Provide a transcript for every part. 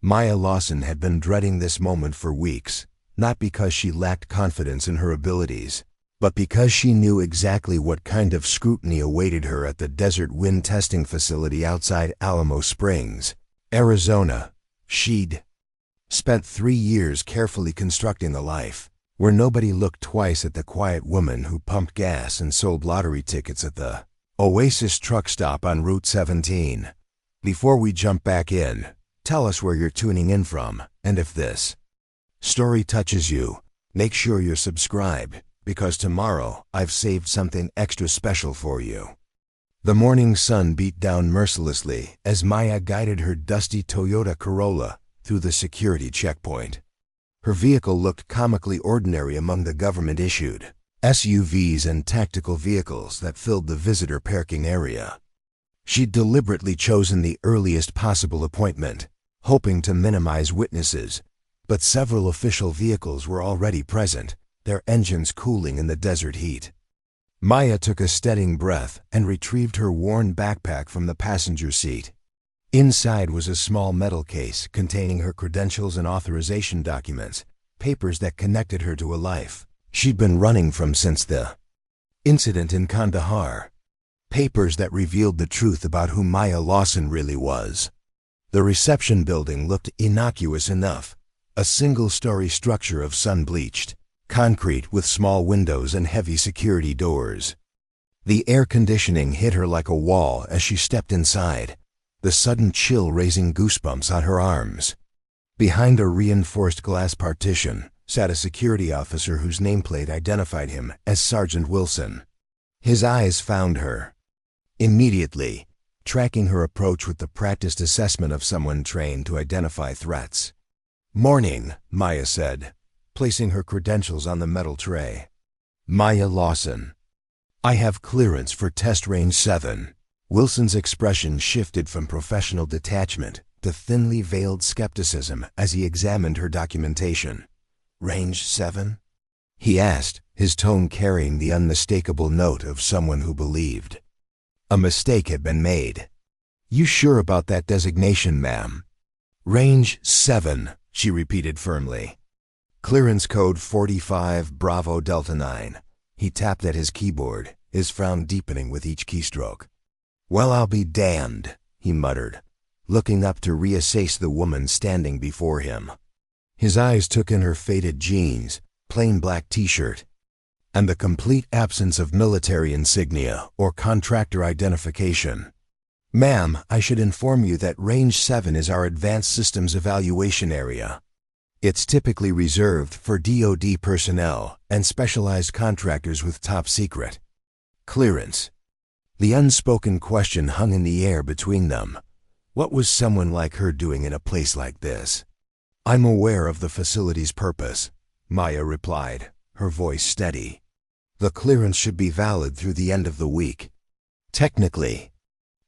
Maya Lawson had been dreading this moment for weeks, not because she lacked confidence in her abilities, but because she knew exactly what kind of scrutiny awaited her at the desert wind testing facility outside Alamo Springs, Arizona. She'd spent 3 years carefully constructing a life where nobody looked twice at the quiet woman who pumped gas and sold lottery tickets at the Oasis Truck Stop on Route 17. Before we jump back in, tell us where you're tuning in from, and if this story touches you, make sure you're subscribed, because tomorrow I've saved something extra special for you. The morning sun beat down mercilessly as Maya guided her dusty Toyota Corolla through the security checkpoint. Her vehicle looked comically ordinary among the government-issued SUVs and tactical vehicles that filled the visitor parking area. She'd deliberately chosen the earliest possible appointment, hoping to minimize witnesses, but several official vehicles were already present, their engines cooling in the desert heat. Maya took a steadying breath and retrieved her worn backpack from the passenger seat. Inside was a small metal case containing her credentials and authorization documents, papers that connected her to a life she'd been running from since the incident in Kandahar. Papers that revealed the truth about who Maya Lawson really was. The reception building looked innocuous enough, a single-story structure of sun-bleached concrete with small windows and heavy security doors. The air conditioning hit her like a wall as she stepped inside, the sudden chill raising goosebumps on her arms. Behind a reinforced glass partition sat a security officer whose nameplate identified him as Sergeant Wilson. His eyes found her immediately, tracking her approach with the practiced assessment of someone trained to identify threats. "Morning," Maya said, placing her credentials on the metal tray. "Maya Lawson. I have clearance for test range 7. Wilson's expression shifted from professional detachment to thinly veiled skepticism as he examined her documentation. "Range 7? He asked, his tone carrying the unmistakable note of someone who believed a mistake had been made. "You sure about that designation, ma'am?" "Range 7, she repeated firmly. "Clearance code 45 Bravo Delta 9. He tapped at his keyboard, his frown deepening with each keystroke. "Well, I'll be damned," he muttered, looking up to reassess the woman standing before him. His eyes took in her faded jeans, plain black t-shirt, and the complete absence of military insignia or contractor identification. "Ma'am, I should inform you that Range 7 is our Advanced Systems Evaluation Area. It's typically reserved for DoD personnel and specialized contractors with top secret clearance." The unspoken question hung in the air between them. What was someone like her doing in a place like this? "I'm aware of the facility's purpose," Maya replied, her voice steady. "The clearance should be valid through the end of the week." "Technically."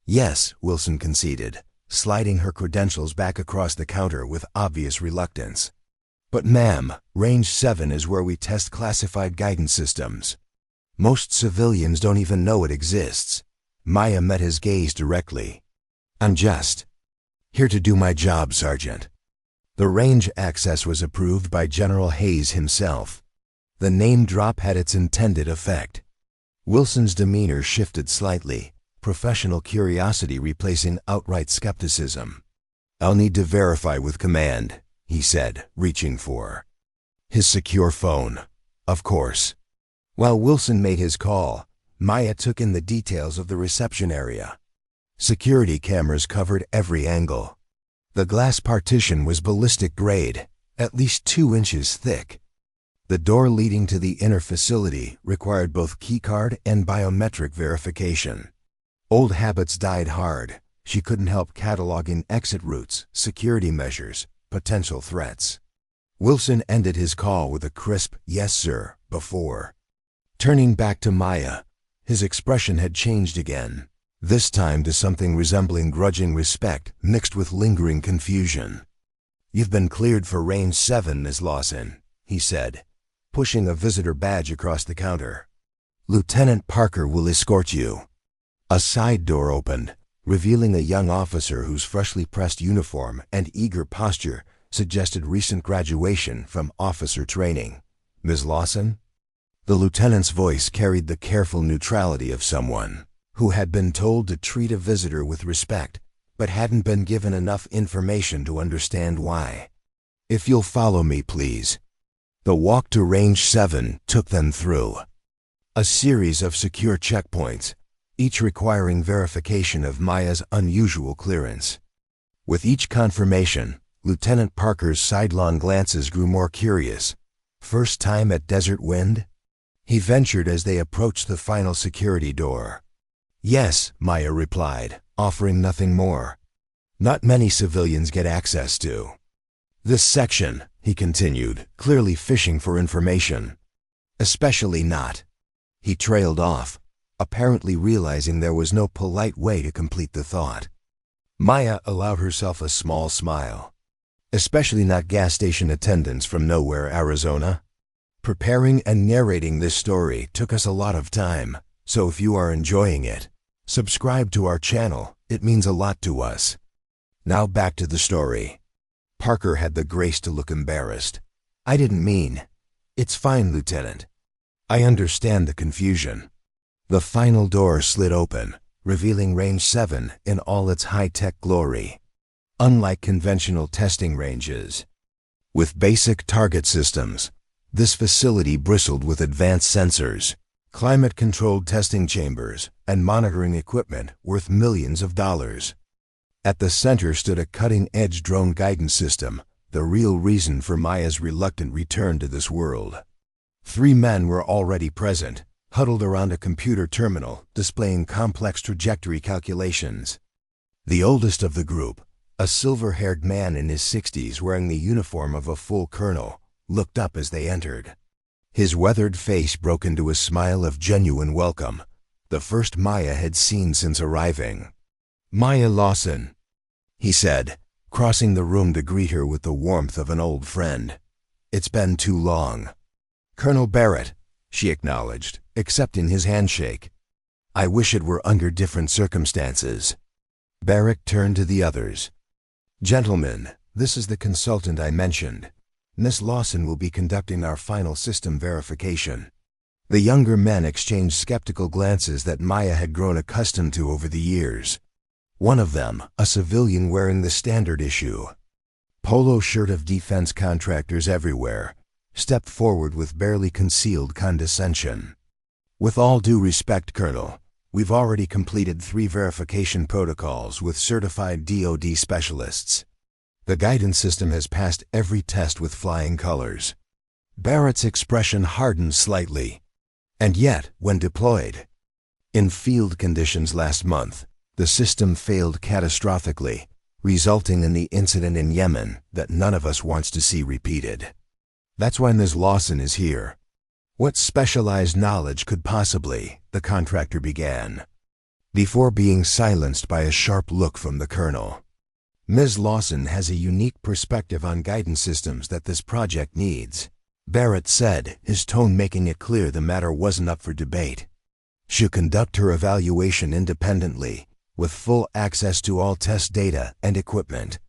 "Yes," Wilson conceded, sliding her credentials back across the counter with obvious reluctance. "But ma'am, Range 7 is where we test classified guidance systems. Most civilians don't even know it exists." Maya met his gaze directly. "I'm just here to do my job, Sergeant." The range access was approved by General Hayes himself. The name drop had its intended effect. Wilson's demeanor shifted slightly, professional curiosity replacing outright skepticism. "I'll need to verify with command," he said, reaching for his secure phone. Of course. While Wilson made his call, Maya took in the details of the reception area. Security cameras covered every angle. The glass partition was ballistic grade, at least 2 inches thick. The door leading to the inner facility required both keycard and biometric verification. Old habits died hard. She couldn't help cataloging exit routes, security measures, potential threats. Wilson ended his call with a crisp, "Yes, sir," before turning back to Maya. His expression had changed again, this time to something resembling grudging respect mixed with lingering confusion. "You've been cleared for Range 7, Ms. Lawson," he said, pushing a visitor badge across the counter. "Lieutenant Parker will escort you." A side door opened, revealing a young officer whose freshly pressed uniform and eager posture suggested recent graduation from officer training. "Ms. Lawson?" The lieutenant's voice carried the careful neutrality of someone who had been told to treat a visitor with respect, but hadn't been given enough information to understand why. "If you'll follow me, please." The walk to Range 7 took them through a series of secure checkpoints, each requiring verification of Maya's unusual clearance. With each confirmation, Lieutenant Parker's sidelong glances grew more curious. "First time at Desert Wind?" he ventured as they approached the final security door. "Yes," Maya replied, offering nothing more. "Not many civilians get access to this section," he continued, clearly fishing for information. "Especially not." He trailed off, apparently realizing there was no polite way to complete the thought. Maya allowed herself a small smile. "Especially not gas station attendants from nowhere, Arizona." Preparing and narrating this story took us a lot of time, so if you are enjoying it, subscribe to our channel. It means a lot to us. Now back to the story. Parker had the grace to look embarrassed. "I didn't mean." "It's fine, Lieutenant. I understand the confusion." The final door slid open, revealing Range 7 in all its high-tech glory. Unlike conventional testing ranges, with basic target systems, this facility bristled with advanced sensors, climate-controlled testing chambers, and monitoring equipment worth millions of dollars. At the center stood a cutting-edge drone guidance system, the real reason for Maya's reluctant return to this world. 3 men were already present, huddled around a computer terminal displaying complex trajectory calculations. The oldest of the group, a silver-haired man in his 60s wearing the uniform of a full colonel, looked up as they entered. His weathered face broke into a smile of genuine welcome, the first Maya had seen since arriving. "Maya Lawson," he said, crossing the room to greet her with the warmth of an old friend. "It's been too long." "Colonel Barrett," she acknowledged, accepting his handshake. "I wish it were under different circumstances." Barrett turned to the others. "Gentlemen, this is the consultant I mentioned. Miss Lawson will be conducting our final system verification." The younger men exchanged skeptical glances that Maya had grown accustomed to over the years. One of them, a civilian wearing the standard issue polo shirt of defense contractors everywhere, stepped forward with barely concealed condescension. "With all due respect, Colonel, we've already completed 3 verification protocols with certified DoD specialists. The guidance system has passed every test with flying colors." Barrett's expression hardened slightly. "And yet, when deployed in field conditions last month, the system failed catastrophically, resulting in the incident in Yemen that none of us wants to see repeated. That's why Ms. Lawson is here." "What specialized knowledge could possibly," the contractor began, before being silenced by a sharp look from the colonel. "Ms. Lawson has a unique perspective on guidance systems that this project needs," Barrett said, his tone making it clear the matter wasn't up for debate. "She'll conduct her evaluation independently, with full access to all test data and equipment."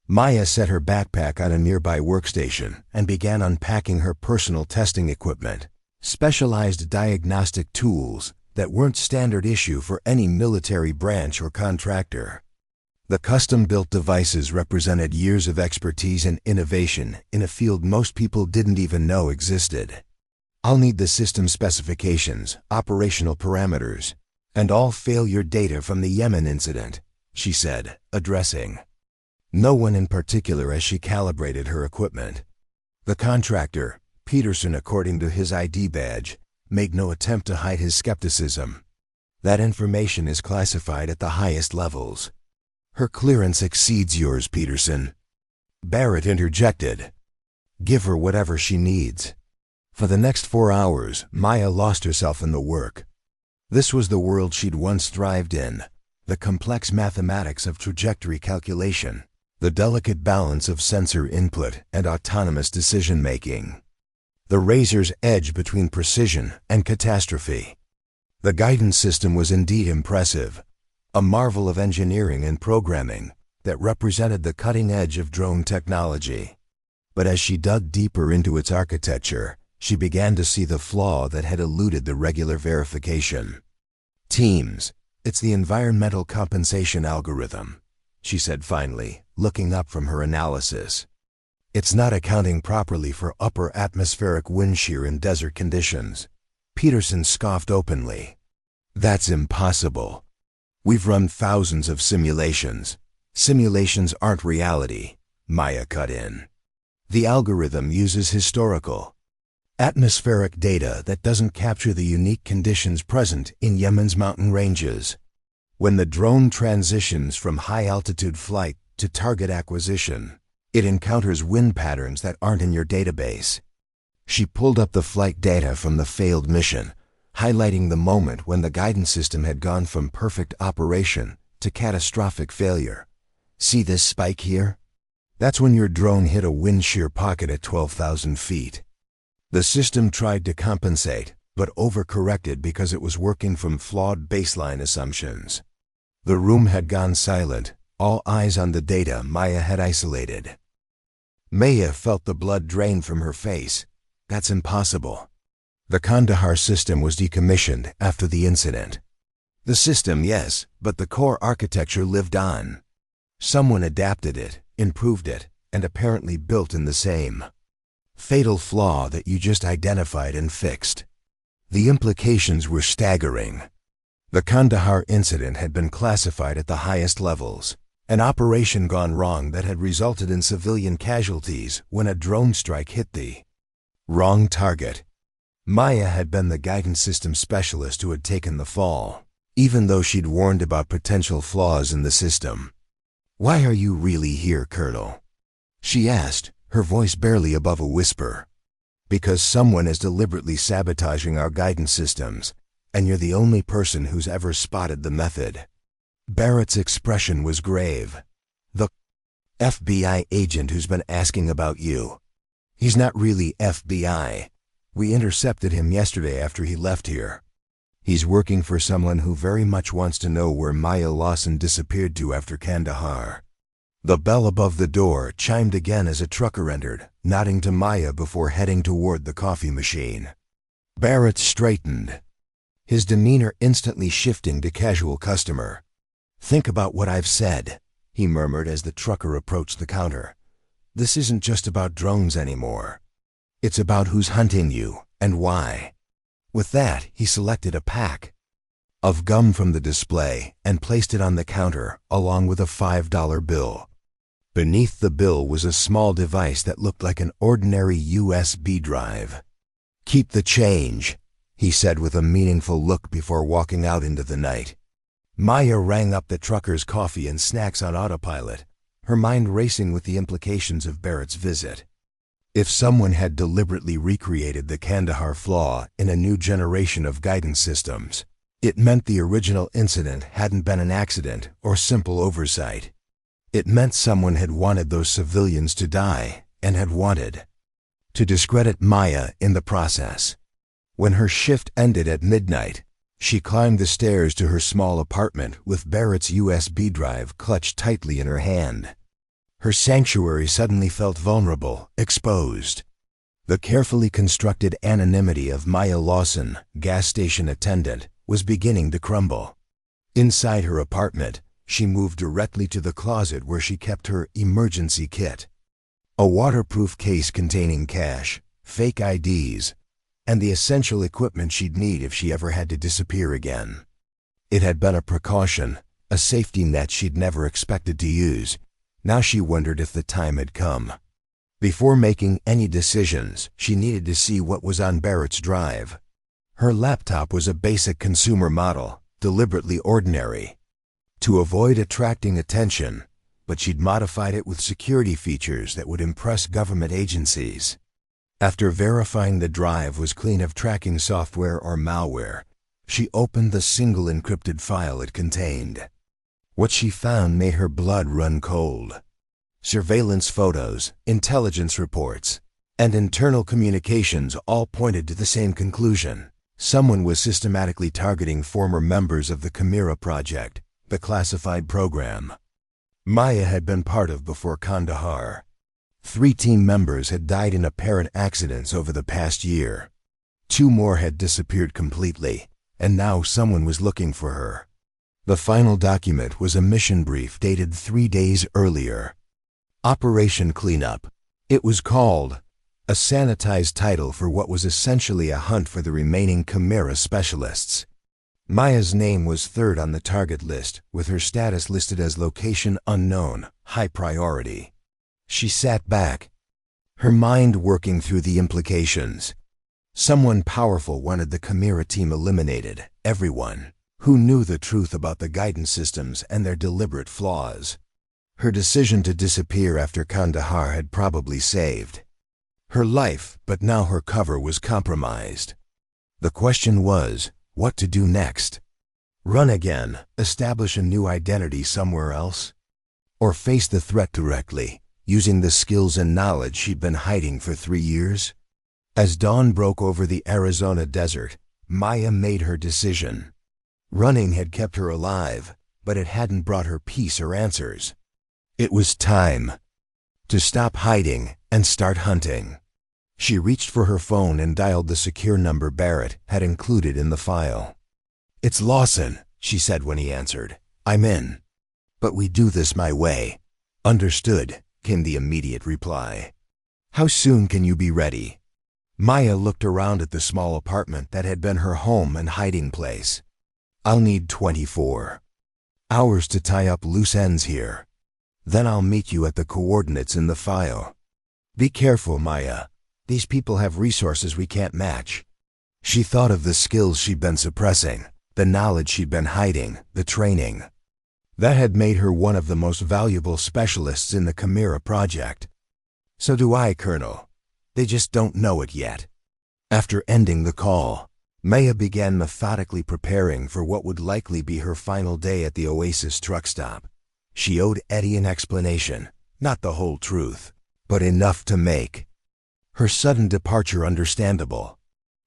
Maya set her backpack on a nearby workstation and began unpacking her personal testing equipment, specialized diagnostic tools that weren't standard issue for any military branch or contractor. The custom-built devices represented years of expertise and innovation in a field most people didn't even know existed. "I'll need the system specifications, operational parameters, and all failure data from the Yemen incident," she said, addressing no one in particular as she calibrated her equipment. The contractor, Peterson according to his ID badge, made no attempt to hide his skepticism. "That information is classified at the highest levels. Her clearance exceeds yours, Peterson." Barrett interjected. "Give her whatever she needs." For the next 4 hours, Maya lost herself in the work. This was the world she'd once thrived in, the complex mathematics of trajectory calculation, the delicate balance of sensor input and autonomous decision-making, the razor's edge between precision and catastrophe. The guidance system was indeed impressive, a marvel of engineering and programming that represented the cutting edge of drone technology. But as she dug deeper into its architecture, she began to see the flaw that had eluded the regular verification. "Teams, it's the environmental compensation algorithm," she said finally, looking up from her analysis. "It's not accounting properly for upper atmospheric wind shear in desert conditions." Peterson scoffed openly. "That's impossible. We've run thousands of simulations. Simulations aren't reality," Maya cut in. "The algorithm uses historical, atmospheric data that doesn't capture the unique conditions present in Yemen's mountain ranges. When the drone transitions from high-altitude flight to target acquisition, it encounters wind patterns that aren't in your database." She pulled up the flight data from the failed mission, highlighting the moment when the guidance system had gone from perfect operation to catastrophic failure. "See this spike here? That's when your drone hit a wind shear pocket at 12,000 feet. The system tried to compensate, but overcorrected because it was working from flawed baseline assumptions." The room had gone silent, all eyes on the data Maya had isolated. Maya felt the blood drain from her face. "That's impossible." The Kandahar system was decommissioned after the incident. The system, yes, but the core architecture lived on. Someone adapted it, improved it, and apparently built in the same fatal flaw that you just identified and fixed. The implications were staggering. The Kandahar incident had been classified at the highest levels, an operation gone wrong that had resulted in civilian casualties when a drone strike hit the wrong target. Maya had been the guidance system specialist who had taken the fall, even though she'd warned about potential flaws in the system. "Why are you really here, Colonel?" she asked, her voice barely above a whisper. "Because someone is deliberately sabotaging our guidance systems, and you're the only person who's ever spotted the method." Barrett's expression was grave. "The FBI agent who's been asking about you. He's not really FBI. We intercepted him yesterday after he left here. He's working for someone who very much wants to know where Maya Lawson disappeared to after Kandahar." The bell above the door chimed again as a trucker entered, nodding to Maya before heading toward the coffee machine. Barrett straightened, his demeanor instantly shifting to casual customer. "Think about what I've said," he murmured as the trucker approached the counter. "This isn't just about drones anymore. It's about who's hunting you and why." With that, he selected a pack of gum from the display and placed it on the counter along with a $5 bill. Beneath the bill was a small device that looked like an ordinary USB drive. "Keep the change," he said with a meaningful look before walking out into the night. Maya rang up the trucker's coffee and snacks on autopilot, her mind racing with the implications of Barrett's visit. If someone had deliberately recreated the Kandahar flaw in a new generation of guidance systems, it meant the original incident hadn't been an accident or simple oversight. It meant someone had wanted those civilians to die and had wanted to discredit Maya in the process. When her shift ended at midnight, she climbed the stairs to her small apartment with Barrett's USB drive clutched tightly in her hand. Her sanctuary suddenly felt vulnerable, exposed. The carefully constructed anonymity of Maya Lawson, gas station attendant, was beginning to crumble. Inside her apartment, she moved directly to the closet where she kept her emergency kit. A waterproof case containing cash, fake IDs, and the essential equipment she'd need if she ever had to disappear again. It had been a precaution, a safety net she'd never expected to use. Now she wondered if the time had come. Before making any decisions, she needed to see what was on Barrett's drive. Her laptop was a basic consumer model, deliberately ordinary, to avoid attracting attention, but she'd modified it with security features that would impress government agencies. After verifying the drive was clean of tracking software or malware, she opened the single encrypted file it contained. What she found made her blood run cold. Surveillance photos, intelligence reports, and internal communications all pointed to the same conclusion. Someone was systematically targeting former members of the Chimera Project, the classified program Maya had been part of before Kandahar. 3 team members had died in apparent accidents over the past year. 2 more had disappeared completely, and now someone was looking for her. The final document was a mission brief dated 3 days earlier. Operation Cleanup. It was called, a sanitized title for what was essentially a hunt for the remaining Chimera specialists. Maya's name was 3rd on the target list, with her status listed as location unknown, high priority. She sat back, her mind working through the implications. Someone powerful wanted the Chimera team eliminated, everyone who knew the truth about the guidance systems and their deliberate flaws. Her decision to disappear after Kandahar had probably saved her life, but now her cover was compromised. The question was, what to do next? Run again, establish a new identity somewhere else? Or face the threat directly, using the skills and knowledge she'd been hiding for 3 years? As dawn broke over the Arizona desert, Maya made her decision. Running had kept her alive, but it hadn't brought her peace or answers. It was time to stop hiding and start hunting. She reached for her phone and dialed the secure number Barrett had included in the file. "It's Lawson," she said when he answered. "I'm in. But we do this my way." "Understood," came the immediate reply. "How soon can you be ready?" Maya looked around at the small apartment that had been her home and hiding place. "I'll need 24 hours to tie up loose ends here. Then I'll meet you at the coordinates in the file. Be careful, Maya. These people have resources we can't match." She thought of the skills she'd been suppressing, the knowledge she'd been hiding, the training. That had made her one of the most valuable specialists in the Chimera project. "So do I, Colonel. They just don't know it yet." After ending the call, Maya began methodically preparing for what would likely be her final day at the Oasis Truck Stop. She owed Eddie an explanation, not the whole truth, but enough to make her sudden departure understandable.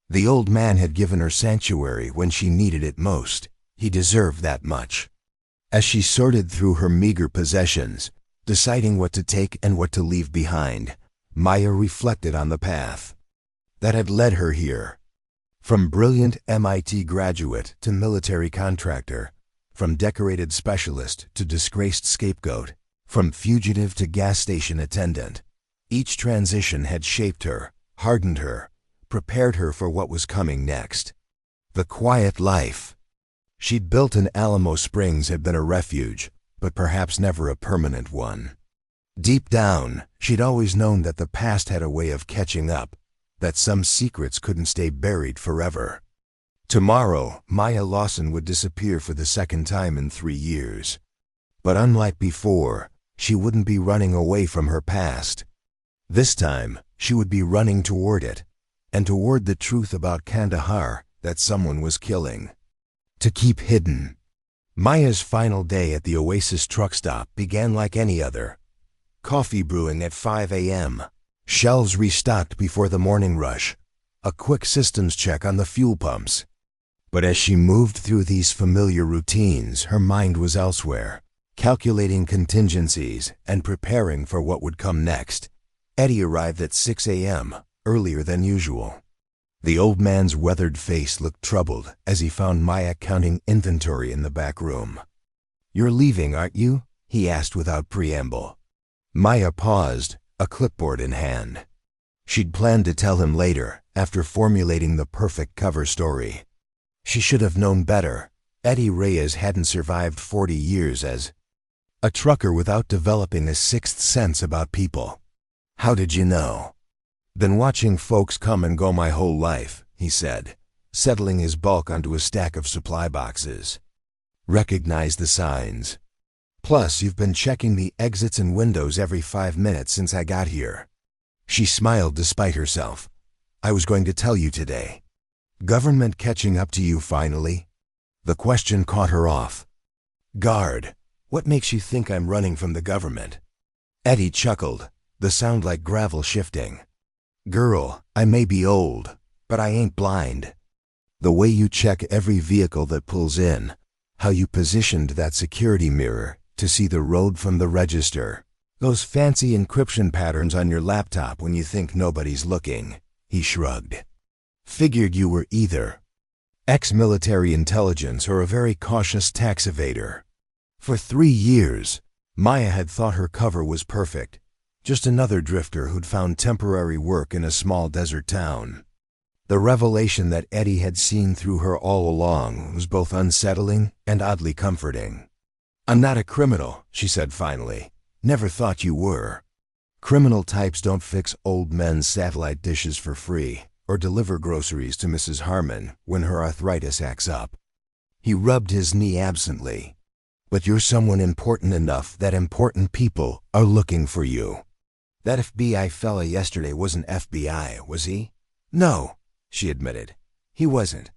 The old man had given her sanctuary when she needed it most. He deserved that much. As she sorted through her meager possessions, deciding what to take and what to leave behind, Maya reflected on the path that had led her here. From brilliant MIT graduate to military contractor, from decorated specialist to disgraced scapegoat, from fugitive to gas station attendant, each transition had shaped her, hardened her, prepared her for what was coming next. The quiet life she'd built in Alamo Springs had been a refuge, but perhaps never a permanent one. Deep down, she'd always known that the past had a way of catching up, that some secrets couldn't stay buried forever. Tomorrow, Maya Lawson would disappear for the 2nd time in 3 years. But unlike before, she wouldn't be running away from her past. This time, she would be running toward it, and toward the truth about Kandahar that someone was killing. To keep hidden. Maya's final day at the Oasis Truck Stop began like any other. Coffee brewing at 5 a.m., shelves restocked before the morning rush, a quick systems check on the fuel pumps. But as she moved through these familiar routines, her mind was elsewhere, calculating contingencies and preparing for what would come next. Eddie arrived at 6 a.m., earlier than usual. The old man's weathered face looked troubled as he found Maya counting inventory in the back room. "You're leaving, aren't you?" he asked without preamble. Maya paused, a clipboard in hand. She'd planned to tell him later, after formulating the perfect cover story. She should have known better. Eddie Reyes hadn't survived 40 years as a trucker without developing a 6th sense about people. "How did you know?" "Been watching folks come and go my whole life," he said, settling his bulk onto a stack of supply boxes. "Recognize the signs. Plus, you've been checking the exits and windows every 5 minutes since I got here." She smiled despite herself. "I was going to tell you today. Government catching up to you finally?" The question caught her off guard. "What makes you think I'm running from the government?" Eddie chuckled, the sound like gravel shifting. "Girl, I may be old, but I ain't blind. The way you check every vehicle that pulls in, How you positioned that security mirror to see the road from the register. Those fancy encryption patterns on your laptop when you think nobody's looking. He shrugged. Figured you were either ex-military intelligence or a very cautious tax evader. For 3 years, Maya had thought her cover was perfect. Just another drifter who'd found temporary work in a small desert town. The revelation that Eddie had seen through her all along was both unsettling and oddly comforting. "I'm not a criminal," she said finally. "Never thought you were. Criminal types don't fix old men's satellite dishes for free or deliver groceries to Mrs. Harmon when her arthritis acts up." He rubbed his knee absently. "But you're someone important enough that important people are looking for you. That FBI fella yesterday wasn't FBI, was he?" "No," she admitted. "He wasn't."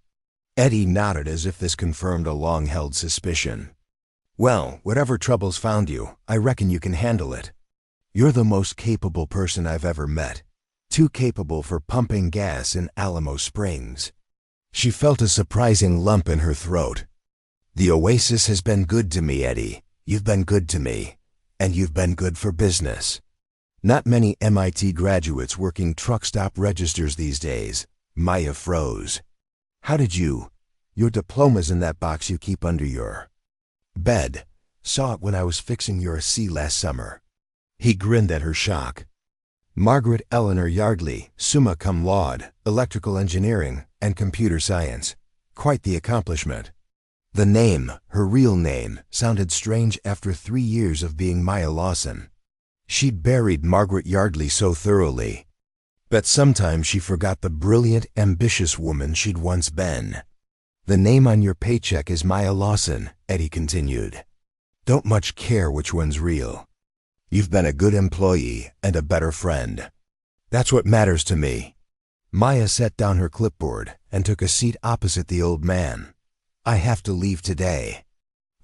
Eddie nodded as if this confirmed a long-held suspicion. "Well, whatever troubles found you, I reckon you can handle it. You're the most capable person I've ever met. Too capable for pumping gas in Alamo Springs." She felt a surprising lump in her throat. "The Oasis has been good to me, Eddie. You've been good to me. And you've been good for business. Not many MIT graduates working truck stop registers these days." Maya froze. "How did you? Your diploma's in that box you keep under your bed. Saw it when I was fixing your AC last summer." He grinned at her shock. "Margaret Eleanor Yardley, summa cum laude, electrical engineering and computer science. Quite the accomplishment." The name, her real name, sounded strange after 3 years of being Maya Lawson. She'd buried Margaret Yardley so thoroughly. But sometimes she forgot the brilliant, ambitious woman she'd once been. "The name on your paycheck is Maya Lawson," Eddie continued. "Don't much care which one's real. You've been a good employee and a better friend. That's what matters to me." Maya set down her clipboard and took a seat opposite the old man. "I have to leave today.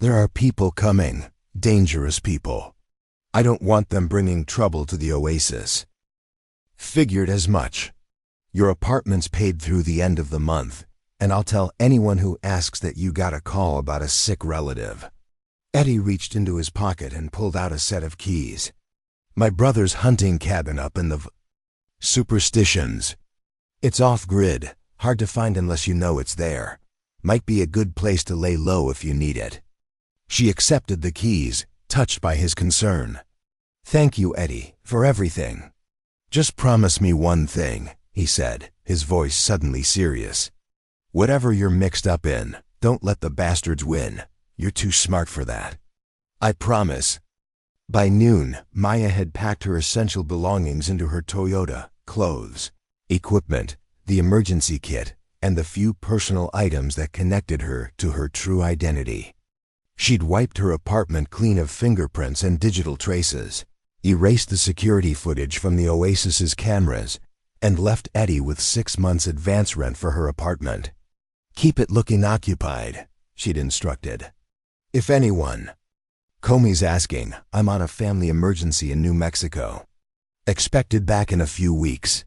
There are people coming, dangerous people. I don't want them bringing trouble to the Oasis." "Figured as much. Your apartment's paid through the end of the month, and I'll tell anyone who asks that you got a call about a sick relative." Eddie reached into his pocket and pulled out a set of keys. "My brother's hunting cabin up in the Superstitions. It's off-grid, hard to find unless you know it's there. Might be a good place to lay low if you need it." She accepted the keys, touched by his concern. "Thank you, Eddie, for everything." "Just promise me one thing," he said, his voice suddenly serious. "Whatever you're mixed up in, don't let the bastards win. You're too smart for that." "I promise." By noon, Maya had packed her essential belongings into her Toyota, clothes, equipment, the emergency kit, and the few personal items that connected her to her true identity. She'd wiped her apartment clean of fingerprints and digital traces, erased the security footage from the Oasis's cameras, and left Eddie with 6 months advance rent for her apartment. "Keep it looking occupied," she'd instructed. "If anyone Comey's asking, I'm on a family emergency in New Mexico. Expected back in a few weeks."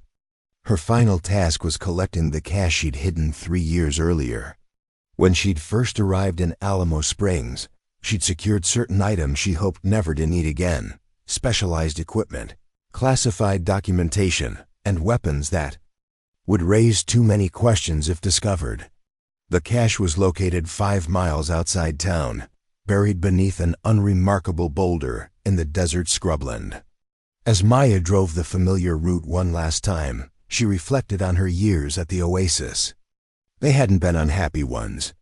Her final task was collecting the cash she'd hidden 3 years earlier. When she'd first arrived in Alamo Springs, she'd secured certain items she hoped never to need again: specialized equipment, classified documentation, and weapons that would raise too many questions if discovered. The cache was located 5 miles outside town, buried beneath an unremarkable boulder in the desert scrubland. As Maya drove the familiar route one last time, she reflected on her years at the Oasis. They hadn't been unhappy ones.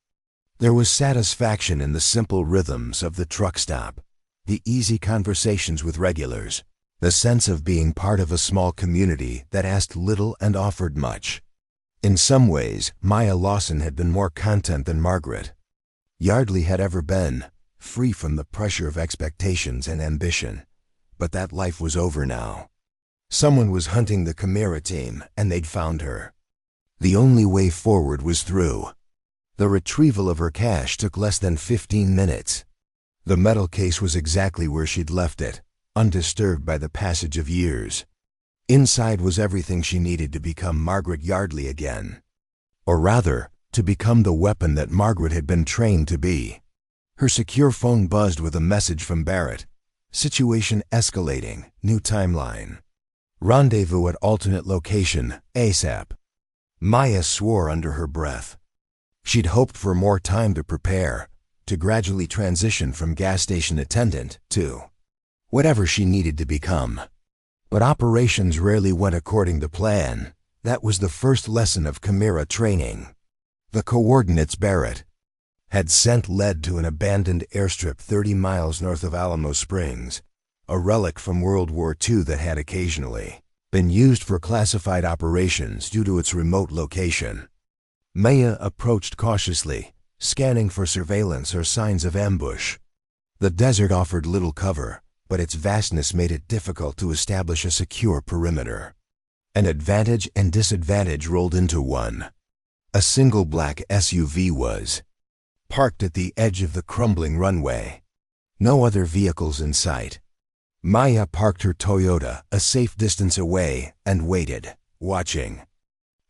There was satisfaction in the simple rhythms of the truck stop, the easy conversations with regulars, the sense of being part of a small community that asked little and offered much. In some ways, Maya Lawson had been more content than Margaret Yardley had ever been, free from the pressure of expectations and ambition. But that life was over now. Someone was hunting the Chimera team, and they'd found her. The only way forward was through. The retrieval of her cash took less than 15 minutes. The metal case was exactly where she'd left it, undisturbed by the passage of years. Inside was everything she needed to become Margaret Yardley again. Or rather, to become the weapon that Margaret had been trained to be. Her secure phone buzzed with a message from Barrett. Situation escalating, new timeline. Rendezvous at alternate location, ASAP. Maya swore under her breath. She'd hoped for more time to prepare, to gradually transition from gas station attendant to whatever she needed to become. But operations rarely went according to plan. That was the first lesson of Chimera training. The coordinates Barrett had sent led to an abandoned airstrip 30 miles north of Alamo Springs, a relic from World War II that had occasionally been used for classified operations due to its remote location. Maya approached cautiously, scanning for surveillance or signs of ambush. The desert offered little cover, but its vastness made it difficult to establish a secure perimeter. An advantage and disadvantage rolled into one. A single black SUV was parked at the edge of the crumbling runway. No other vehicles in sight. Maya parked her Toyota a safe distance away and waited, watching.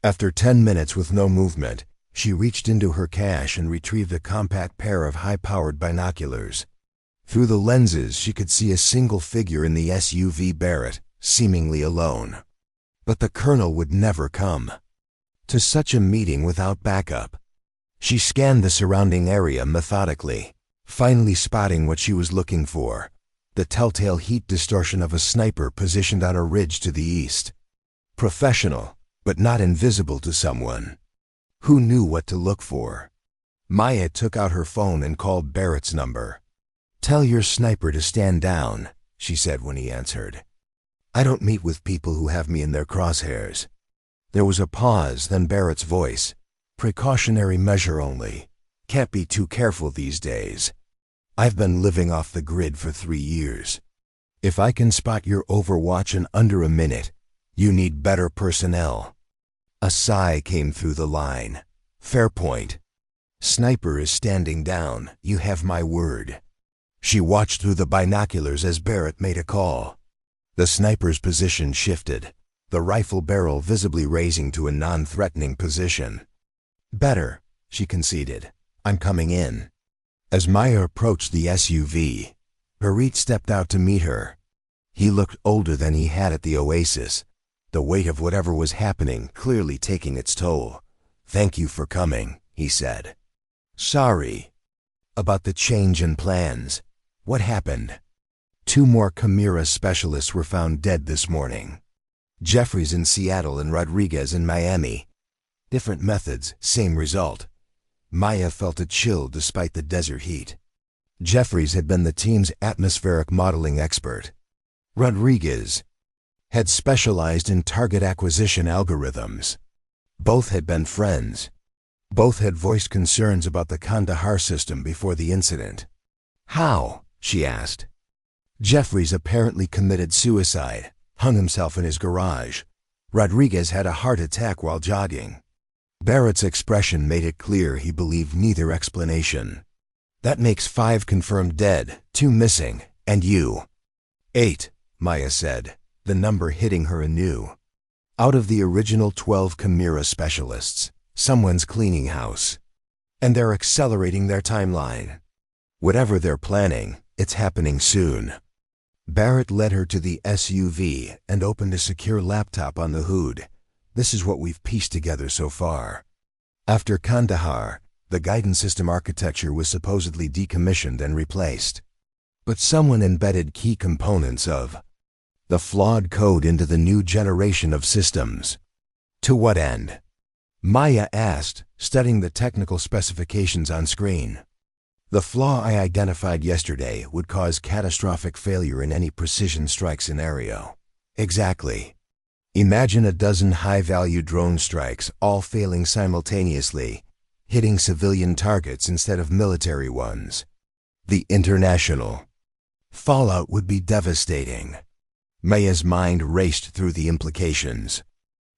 After 10 minutes with no movement, she reached into her cache and retrieved a compact pair of high-powered binoculars. Through the lenses, she could see a single figure in the SUV Barrett, seemingly alone. But the colonel would never come to such a meeting without backup. She scanned the surrounding area methodically, finally spotting what she was looking for, the telltale heat distortion of a sniper positioned on a ridge to the east. Professional, but not invisible to someone who knew what to look for. Maya took out her phone and called Barrett's number. "Tell your sniper to stand down," she said when he answered. "I don't meet with people who have me in their crosshairs." There was a pause, then Barrett's voice. "Precautionary measure only. Can't be too careful these days. I've been living off the grid for 3 years. If I can spot your Overwatch in under a minute, you need better personnel." A sigh came through the line. "Fair point. Sniper is standing down, you have my word." She watched through the binoculars as Barrett made a call. The sniper's position shifted, the rifle barrel visibly raising to a non-threatening position. "Better," she conceded. "I'm coming in." As Maya approached the SUV, Barrett stepped out to meet her. He looked older than he had at the Oasis, the weight of whatever was happening clearly taking its toll. "Thank you for coming," he said. "Sorry about the change in plans. What happened?" 2 more Chimera specialists were found dead this morning. Jeffries in Seattle and Rodriguez in Miami. Different methods, same result. Maya felt a chill despite the desert heat. Jeffries had been the team's atmospheric modeling expert. Rodriguez had specialized in target acquisition algorithms. Both had been friends. Both had voiced concerns about the Kandahar system before the incident. "How?" she asked. Jeffries apparently committed suicide, hung himself in his garage. Rodriguez had a heart attack while jogging. Barrett's expression made it clear he believed neither explanation. "That makes 5 confirmed dead, 2 missing, and you." 8, Maya said, the number hitting her anew. Out of the original 12 Chimera specialists, someone's cleaning house. And they're accelerating their timeline. Whatever they're planning, it's happening soon. Barrett led her to the SUV and opened a secure laptop on the hood. "This is what we've pieced together so far. After Kandahar, the guidance system architecture was supposedly decommissioned and replaced. But someone embedded key components of the flawed code into the new generation of systems." "To what end?" Maya asked, studying the technical specifications on screen. "The flaw I identified yesterday would cause catastrophic failure in any precision strike scenario." "Exactly. Imagine a dozen high-value drone strikes all failing simultaneously, hitting civilian targets instead of military ones. The international fallout would be devastating." Maya's mind raced through the implications.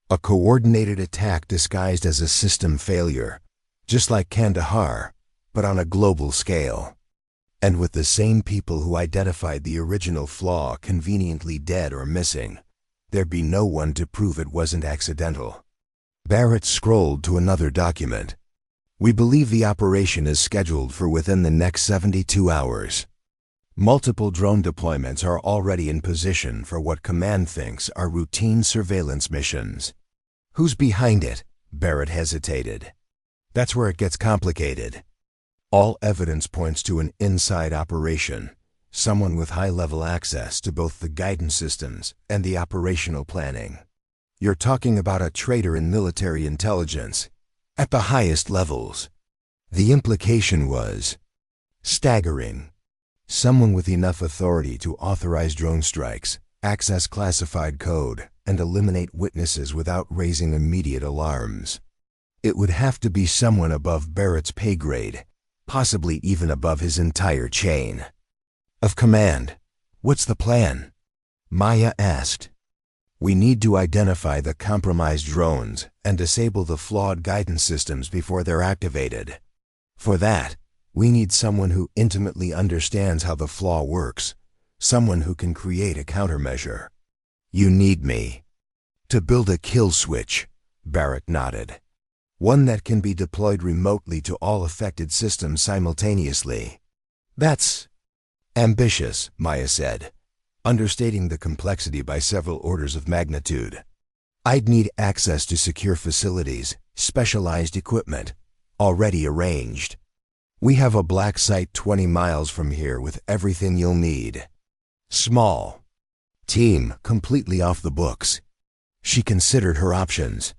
A coordinated attack disguised as a system failure, just like Kandahar, but on a global scale. And with the same people who identified the original flaw conveniently dead or missing, there'd be no one to prove it wasn't accidental. Barrett scrolled to another document. We believe the operation is scheduled for within the next 72 hours. Multiple drone deployments are already in position for what Command thinks are routine surveillance missions. Who's behind it? Barrett hesitated. That's where it gets complicated. All evidence points to an inside operation, someone with high-level access to both the guidance systems and the operational planning. You're talking about a traitor in military intelligence, at the highest levels. The implication was staggering. Someone with enough authority to authorize drone strikes, access classified code, and eliminate witnesses without raising immediate alarms. It would have to be someone above Barrett's pay grade, possibly even above his entire chain of command. What's the plan? Maya asked. We need to identify the compromised drones and disable the flawed guidance systems before they're activated. For that, we need someone who intimately understands how the flaw works, someone who can create a countermeasure. You need me. To build a kill switch, Barrett nodded. One that can be deployed remotely to all affected systems simultaneously. That's ambitious, Maya said, understating the complexity by several orders of magnitude. I'd need access to secure facilities, specialized equipment, already arranged. We have a black site 20 miles from here with everything you'll need. Small. Team completely off the books. She considered her options.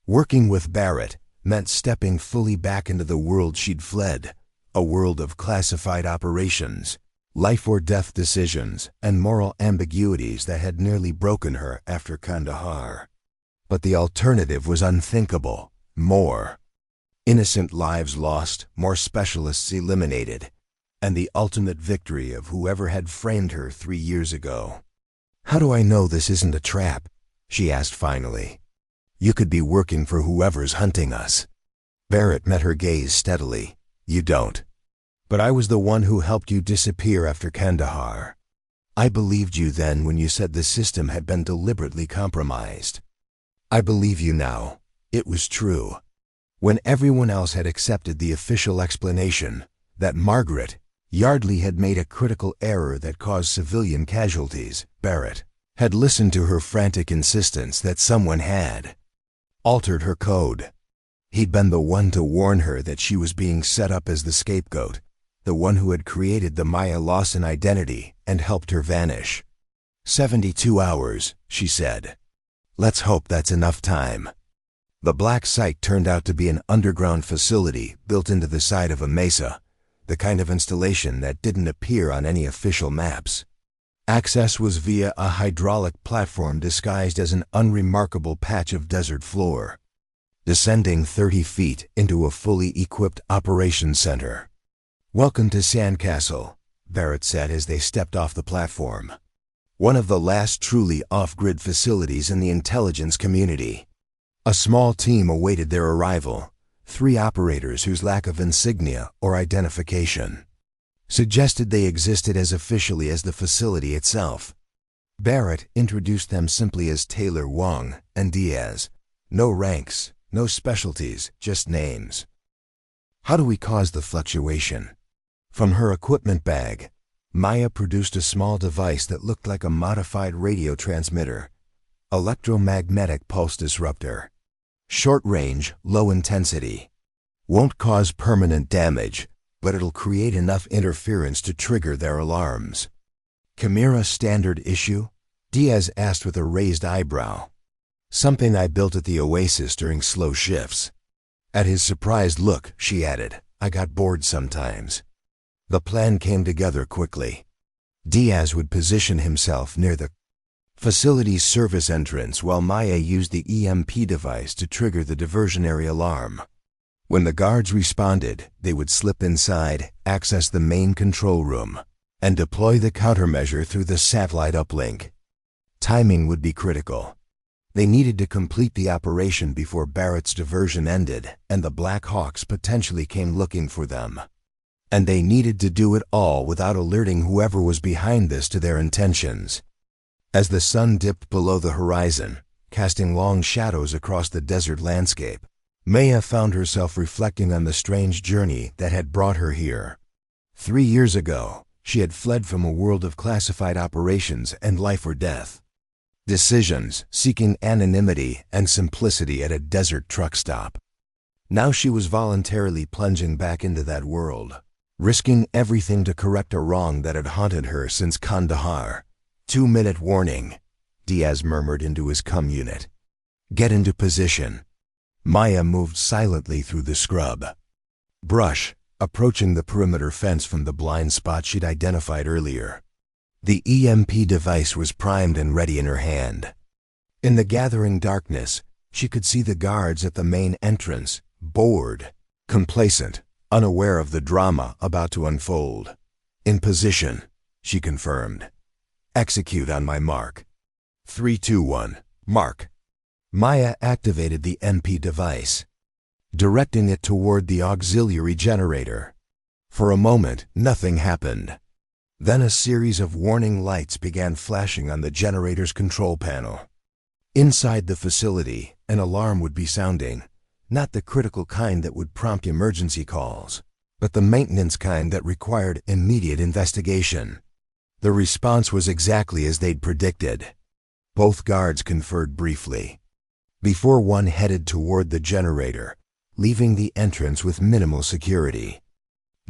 Working with Barrett meant stepping fully back into the world she'd fled, a world of classified operations, life or death decisions, and moral ambiguities that had nearly broken her after Kandahar. But the alternative was unthinkable. More. Innocent lives lost, more specialists eliminated, and the ultimate victory of whoever had framed her 3 years ago. How do I know this isn't a trap? She asked finally. You could be working for whoever's hunting us. Barrett met her gaze steadily. You don't. But I was the one who helped you disappear after Kandahar. I believed you then when you said the system had been deliberately compromised. I believe you now. It was true. When everyone else had accepted the official explanation that Margaret Yardley had made a critical error that caused civilian casualties, Barrett had listened to her frantic insistence that someone had altered her code. He'd been the one to warn her that she was being set up as the scapegoat, the one who had created the Maya Lawson identity and helped her vanish. 72 hours, she said. Let's hope that's enough time. The black site turned out to be an underground facility built into the side of a mesa, the kind of installation that didn't appear on any official maps. Access was via a hydraulic platform disguised as an unremarkable patch of desert floor, descending 30 feet into a fully equipped operations center. Welcome to Sandcastle, Barrett said as they stepped off the platform. One of the last truly off-grid facilities in the intelligence community. A small team awaited their arrival, 3 operators whose lack of insignia or identification suggested they existed as officially as the facility itself. Barrett introduced them simply as Taylor, Wong, and Diaz. No ranks, no specialties, just names. How do we cause the fluctuation? From her equipment bag, Maya produced a small device that looked like a modified radio transmitter. Electromagnetic pulse disruptor. Short range, low intensity. Won't cause permanent damage, but it'll create enough interference to trigger their alarms. Chimera standard issue? Diaz asked with a raised eyebrow. Something I built at the Oasis during slow shifts. At his surprised look, she added, I got bored sometimes. The plan came together quickly. Diaz would position himself near the facility's service entrance while Maya used the EMP device to trigger the diversionary alarm. When the guards responded, they would slip inside, access the main control room, and deploy the countermeasure through the satellite uplink. Timing would be critical. They needed to complete the operation before Barrett's diversion ended and the Black Hawks potentially came looking for them. And they needed to do it all without alerting whoever was behind this to their intentions. As the sun dipped below the horizon, casting long shadows across the desert landscape, Maya found herself reflecting on the strange journey that had brought her here. 3 years ago, she had fled from a world of classified operations and life or death decisions, seeking anonymity and simplicity at a desert truck stop. Now she was voluntarily plunging back into that world, risking everything to correct a wrong that had haunted her since Kandahar. 2-minute warning, Diaz murmured into his comm unit. Get into position. Maya moved silently through the scrub brush, approaching the perimeter fence from the blind spot she'd identified earlier. The EMP device was primed and ready in her hand. In the gathering darkness, she could see the guards at the main entrance, bored, complacent, unaware of the drama about to unfold. In position, she confirmed. Execute on my mark. 3, 2, 1, mark. Maya activated the MP device, directing it toward the auxiliary generator. For a moment, nothing happened. Then a series of warning lights began flashing on the generator's control panel. Inside the facility, an alarm would be sounding, not the critical kind that would prompt emergency calls, but the maintenance kind that required immediate investigation. The response was exactly as they'd predicted. Both guards conferred briefly, before one headed toward the generator, leaving the entrance with minimal security.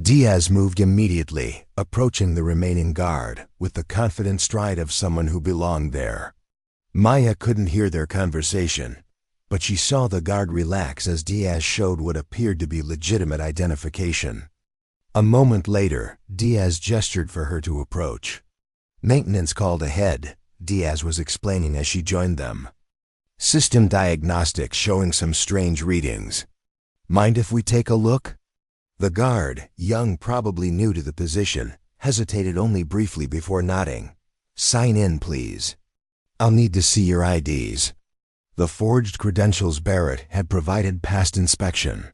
Diaz moved immediately, approaching the remaining guard with the confident stride of someone who belonged there. Maya couldn't hear their conversation, but she saw the guard relax as Diaz showed what appeared to be legitimate identification. A moment later, Diaz gestured for her to approach. Maintenance called ahead, Diaz was explaining as she joined them. System diagnostics showing some strange readings. Mind if we take a look? The guard, young, probably new to the position, hesitated only briefly before nodding. Sign in, please. I'll need to see your IDs. The forged credentials Barrett had provided passed inspection.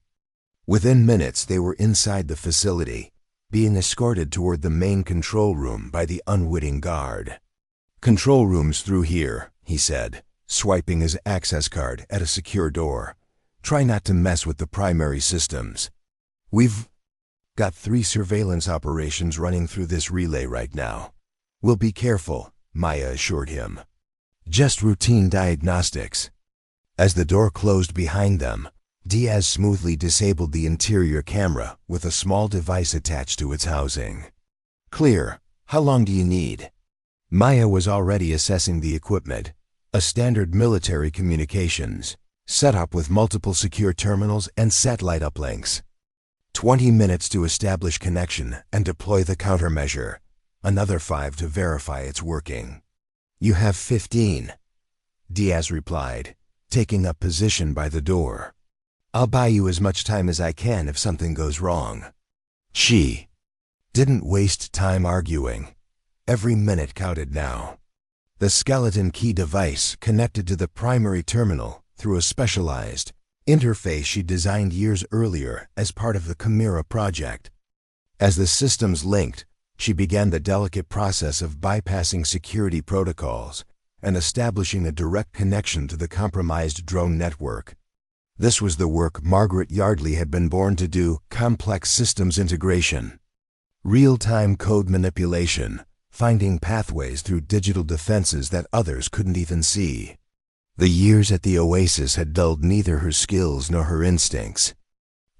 Within minutes, they were inside the facility, being escorted toward the main control room by the unwitting guard. Control room's through here, he said, swiping his access card at a secure door. Try not to mess with the primary systems. We've got 3 surveillance operations running through this relay right now. We'll be careful, Maya assured him. Just routine diagnostics. As the door closed behind them, Diaz smoothly disabled the interior camera with a small device attached to its housing. Clear. How long do you need? Maya was already assessing the equipment, a standard military communications, setup with multiple secure terminals and satellite uplinks. 20 minutes to establish connection and deploy the countermeasure. Another 5 to verify it's working. You have 15, Diaz replied, taking up position by the door. I'll buy you as much time as I can if something goes wrong. She didn't waste time arguing. Every minute counted now. The skeleton key device connected to the primary terminal through a specialized interface she designed years earlier as part of the Chimera project. As the systems linked, she began the delicate process of bypassing security protocols and establishing a direct connection to the compromised drone network. This was the work Margaret Yardley had been born to do: complex systems integration, real-time code manipulation, finding pathways through digital defenses that others couldn't even see. The years at the Oasis had dulled neither her skills nor her instincts.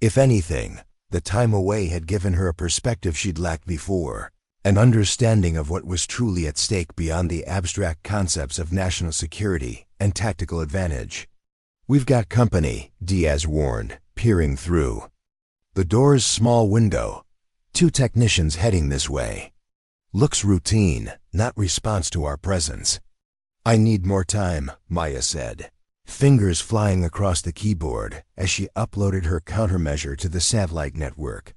If anything, the time away had given her a perspective she'd lacked before, an understanding of what was truly at stake beyond the abstract concepts of national security and tactical advantage. We've got company, Diaz warned, peering through the door's small window. 2 technicians heading this way. Looks routine, not response to our presence. I need more time, Maya said, fingers flying across the keyboard as she uploaded her countermeasure to the satellite network.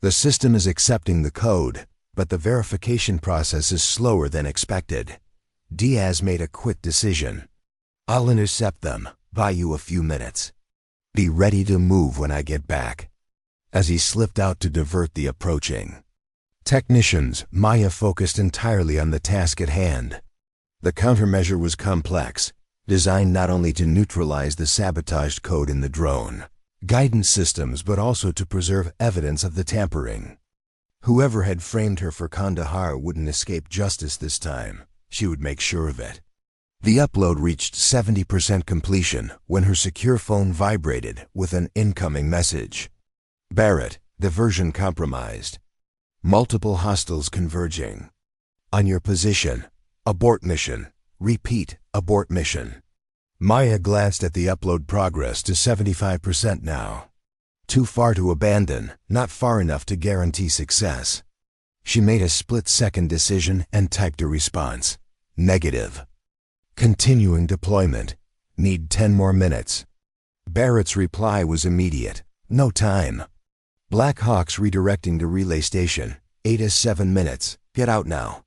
The system is accepting the code, but the verification process is slower than expected. Diaz made a quick decision. I'll intercept them, buy you a few minutes. Be ready to move when I get back. As he slipped out to divert the approaching technicians, Maya focused entirely on the task at hand. The countermeasure was complex, designed not only to neutralize the sabotaged code in the drone guidance systems but also to preserve evidence of the tampering. Whoever had framed her for Kandahar wouldn't escape justice this time. She would make sure of it. The upload reached 70% completion when her secure phone vibrated with an incoming message. Barrett, diversion compromised. Multiple hostiles converging. On your position. Abort mission. Repeat, abort mission. Maya glanced at the upload progress to 75% now. Too far to abandon, not far enough to guarantee success. She made a split-second decision and typed a response. Negative. Continuing deployment. Need 10 more minutes. Barrett's reply was immediate. No time. Black Hawk's redirecting to relay station. 8 to 7 minutes. Get out now.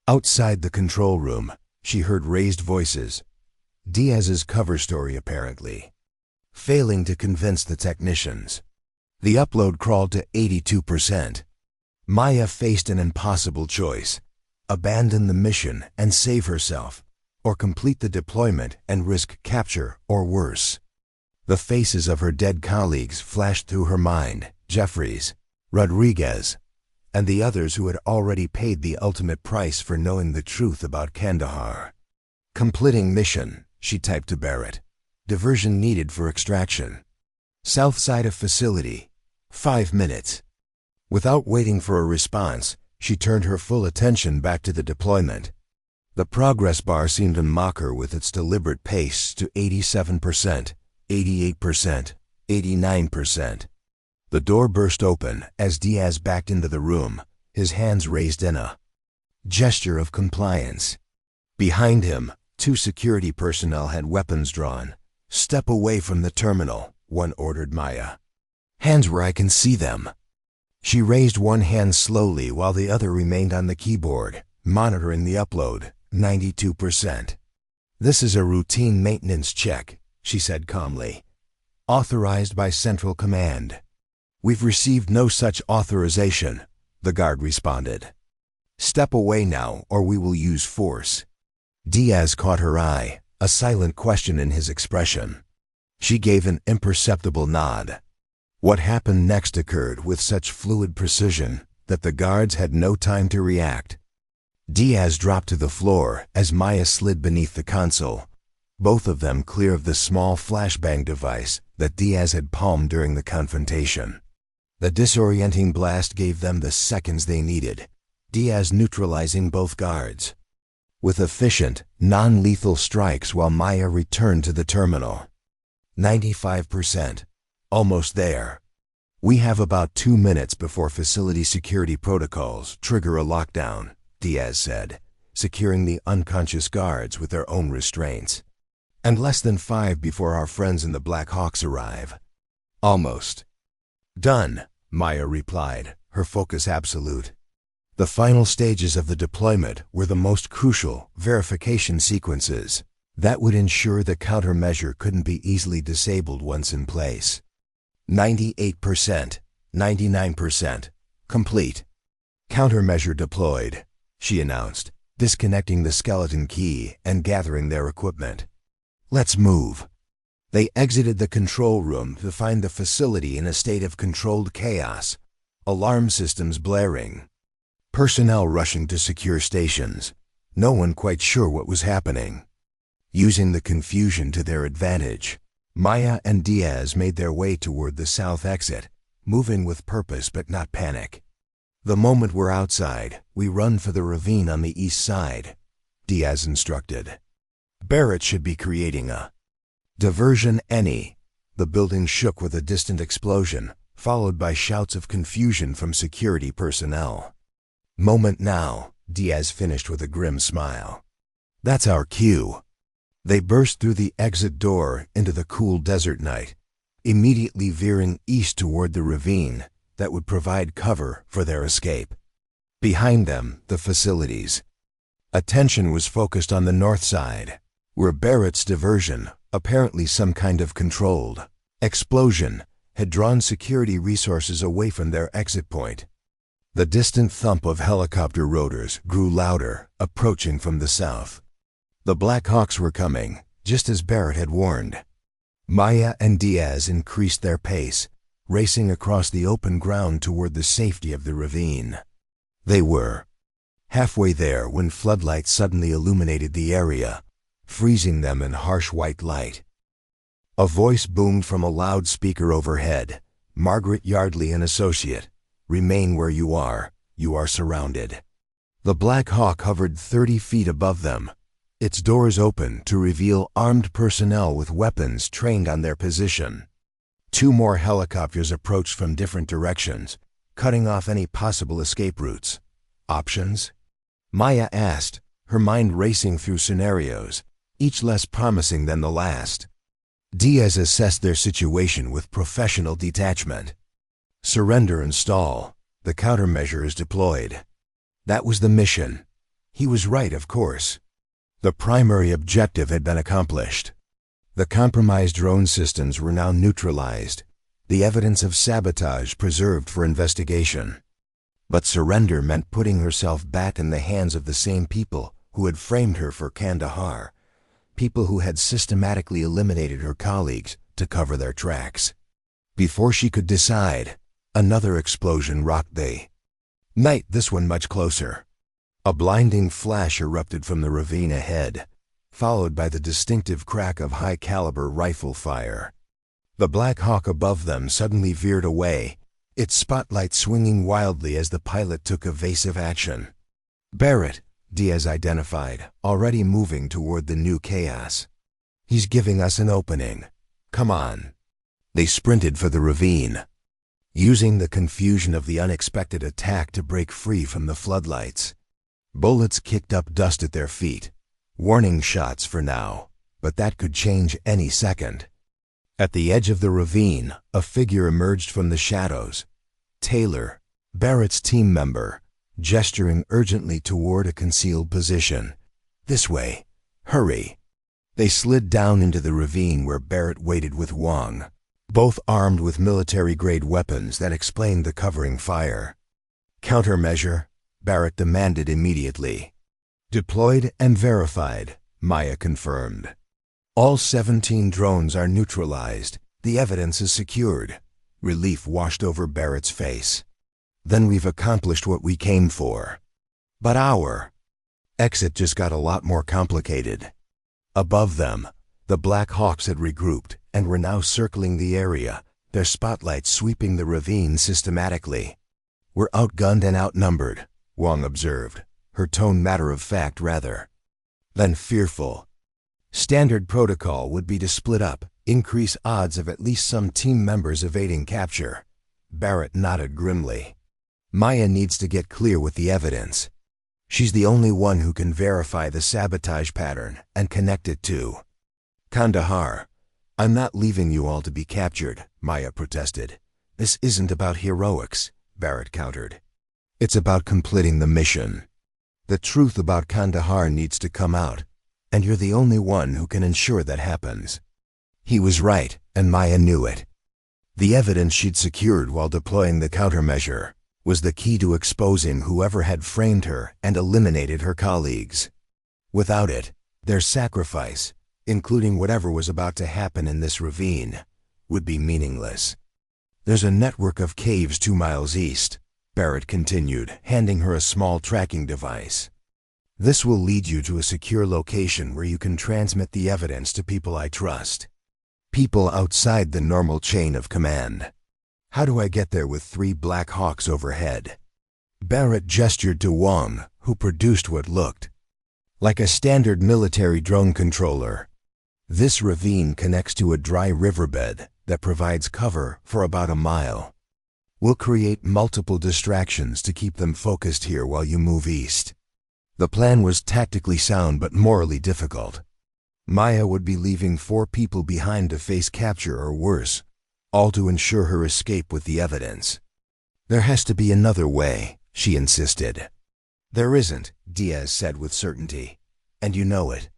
Outside the control room, she heard raised voices. Diaz's cover story apparently. Failing to convince the technicians. The upload crawled to 82%. Maya faced an impossible choice. Abandon the mission and save herself, or complete the deployment and risk capture or worse. The faces of her dead colleagues flashed through her mind, Jeffries, Rodriguez, and the others who had already paid the ultimate price for knowing the truth about Kandahar. Completing mission, she typed to Barrett. Diversion needed for extraction. South side of facility. 5 minutes. Without waiting for a response, she turned her full attention back to the deployment. The progress bar seemed to mock her with its deliberate pace to 87%, 88%, 89%. The door burst open as Diaz backed into the room, his hands raised in a gesture of compliance. Behind him, 2 security personnel had weapons drawn. Step away from the terminal, one ordered Maya. Hands where I can see them. She raised one hand slowly while the other remained on the keyboard, monitoring the upload, 92%. This is a routine maintenance check, she said calmly. Authorized by Central Command. We've received no such authorization, the guard responded. Step away now or we will use force. Diaz caught her eye, a silent question in his expression. She gave an imperceptible nod. What happened next occurred with such fluid precision that the guards had no time to react. Diaz dropped to the floor as Maya slid beneath the console, both of them clear of the small flashbang device that Diaz had palmed during the confrontation. The disorienting blast gave them the seconds they needed, Diaz neutralizing both guards. With efficient, non-lethal strikes while Maya returned to the terminal. 95%. Almost there. We have about 2 minutes before facility security protocols trigger a lockdown, Diaz said, securing the unconscious guards with their own restraints. And less than 5 before our friends in the Black Hawks arrive. Almost. Done, Maya replied, her focus absolute. The final stages of the deployment were the most crucial verification sequences that would ensure the countermeasure couldn't be easily disabled once in place. 98%, 99%, complete. Countermeasure deployed, she announced, disconnecting the skeleton key and gathering their equipment. Let's move. They exited the control room to find the facility in a state of controlled chaos, alarm systems blaring. Personnel rushing to secure stations, no one quite sure what was happening. Using the confusion to their advantage, Maya and Diaz made their way toward the south exit, moving with purpose but not panic. The moment we're outside, we run for the ravine on the east side, Diaz instructed. Barrett should be creating a diversion any. The building shook with a distant explosion, followed by shouts of confusion from security personnel. Moment now, Diaz finished with a grim smile. That's our cue. They burst through the exit door into the cool desert night, immediately veering east toward the ravine that would provide cover for their escape. Behind them, the facilities. Attention was focused on the north side, where Barrett's diversion, apparently some kind of controlled explosion, had drawn security resources away from their exit point. The distant thump of helicopter rotors grew louder, approaching from the south. The Black Hawks were coming, just as Barrett had warned. Maya and Diaz increased their pace, racing across the open ground toward the safety of the ravine. They were halfway there when floodlights suddenly illuminated the area, freezing them in harsh white light. A voice boomed from a loudspeaker overhead. "Margaret Yardley and Associate, remain where you are surrounded." The Black Hawk hovered 30 feet above them, its doors open to reveal armed personnel with weapons trained on their position. 2 more helicopters approached from different directions, cutting off any possible escape routes. Options? Maya asked, her mind racing through scenarios, each less promising than the last. Diaz assessed their situation with professional detachment. Surrender and stall. The countermeasure is deployed. That was the mission. He was right, of course. The primary objective had been accomplished. The compromised drone systems were now neutralized, the evidence of sabotage preserved for investigation. But surrender meant putting herself back in the hands of the same people who had framed her for Kandahar, people who had systematically eliminated her colleagues to cover their tracks. Before she could decide, another explosion rocked the night, this one much closer. A blinding flash erupted from the ravine ahead, followed by the distinctive crack of high-caliber rifle fire. The Black Hawk above them suddenly veered away, its spotlight swinging wildly as the pilot took evasive action. "Barrett," Diaz identified, already moving toward the new chaos. "He's giving us an opening. Come on." They sprinted for the ravine, using the confusion of the unexpected attack to break free from the floodlights. Bullets kicked up dust at their feet. Warning shots for now, but that could change any second. At the edge of the ravine, a figure emerged from the shadows. Taylor, Barrett's team member, gesturing urgently toward a concealed position. "This way. Hurry." They slid down into the ravine where Barrett waited with Wong, both armed with military-grade weapons that explained the covering fire. "Countermeasure," Barrett demanded immediately. "Deployed and verified," Maya confirmed. "All 17 drones are neutralized. The evidence is secured." Relief washed over Barrett's face. "Then we've accomplished what we came for." But our exit just got a lot more complicated. Above them, the Black Hawks had regrouped and were now circling the area, their spotlights sweeping the ravine systematically. "We're outgunned and outnumbered," Wong observed, her tone matter-of-fact rather than fearful. Standard protocol would be to split up, increase odds of at least some team members evading capture. Barrett nodded grimly. "Maya needs to get clear with the evidence. She's the only one who can verify the sabotage pattern and connect it to Kandahar." "I'm not leaving you all to be captured," Maya protested. "This isn't about heroics," Barrett countered. "It's about completing the mission. The truth about Kandahar needs to come out, and you're the only one who can ensure that happens." He was right, and Maya knew it. The evidence she'd secured while deploying the countermeasure was the key to exposing whoever had framed her and eliminated her colleagues. Without it, their sacrifice, including whatever was about to happen in this ravine, would be meaningless. "There's a network of caves 2 miles east," Barrett continued, handing her a small tracking device. "This will lead you to a secure location where you can transmit the evidence to people I trust. People outside the normal chain of command." "How do I get there with 3 Black Hawks overhead?" Barrett gestured to Wong, who produced what looked like a standard military drone controller. "This ravine connects to a dry riverbed that provides cover for about a mile. We'll create multiple distractions to keep them focused here while you move east." The plan was tactically sound but morally difficult. Maya would be leaving 4 people behind to face capture or worse, all to ensure her escape with the evidence. "There has to be another way," she insisted. "There isn't," Diaz said with certainty, "and you know it.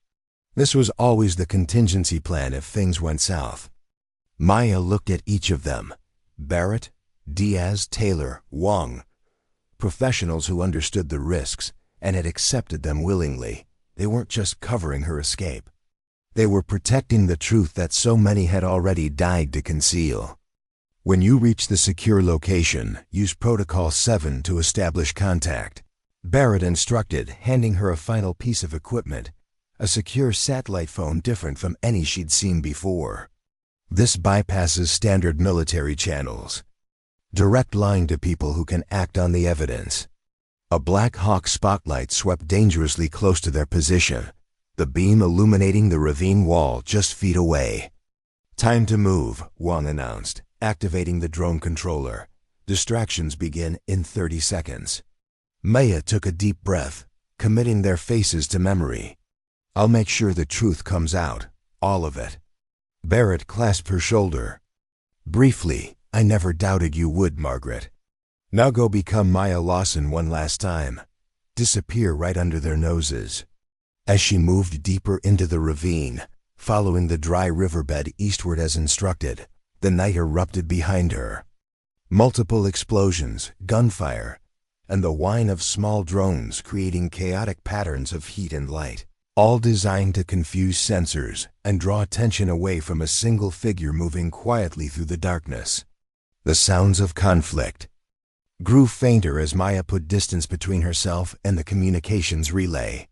This was always the contingency plan if things went south." Maya looked at each of them. Barrett, Diaz, Taylor, Wong. Professionals who understood the risks and had accepted them willingly. They weren't just covering her escape. They were protecting the truth that so many had already died to conceal. When you reach the secure location, use Protocol 7 to establish contact, Barrett instructed, handing her a final piece of equipment, a secure satellite phone different from any she'd seen before. This bypasses standard military channels. Direct line to people who can act on the evidence. A Black Hawk spotlight swept dangerously close to their position, the beam illuminating the ravine wall just feet away. Time to move, Wang announced, activating the drone controller. Distractions begin in 30 seconds. Maya took a deep breath, committing their faces to memory. I'll make sure the truth comes out, all of it. Barrett clasped her shoulder. Briefly, I never doubted you would, Margaret. Now go become Maya Lawson one last time. Disappear right under their noses. As she moved deeper into the ravine, following the dry riverbed eastward as instructed, the night erupted behind her. Multiple explosions, gunfire, and the whine of small drones creating chaotic patterns of heat and light, all designed to confuse sensors and draw attention away from a single figure moving quietly through the darkness. The sounds of conflict grew fainter as Maya put distance between herself and the communications relay.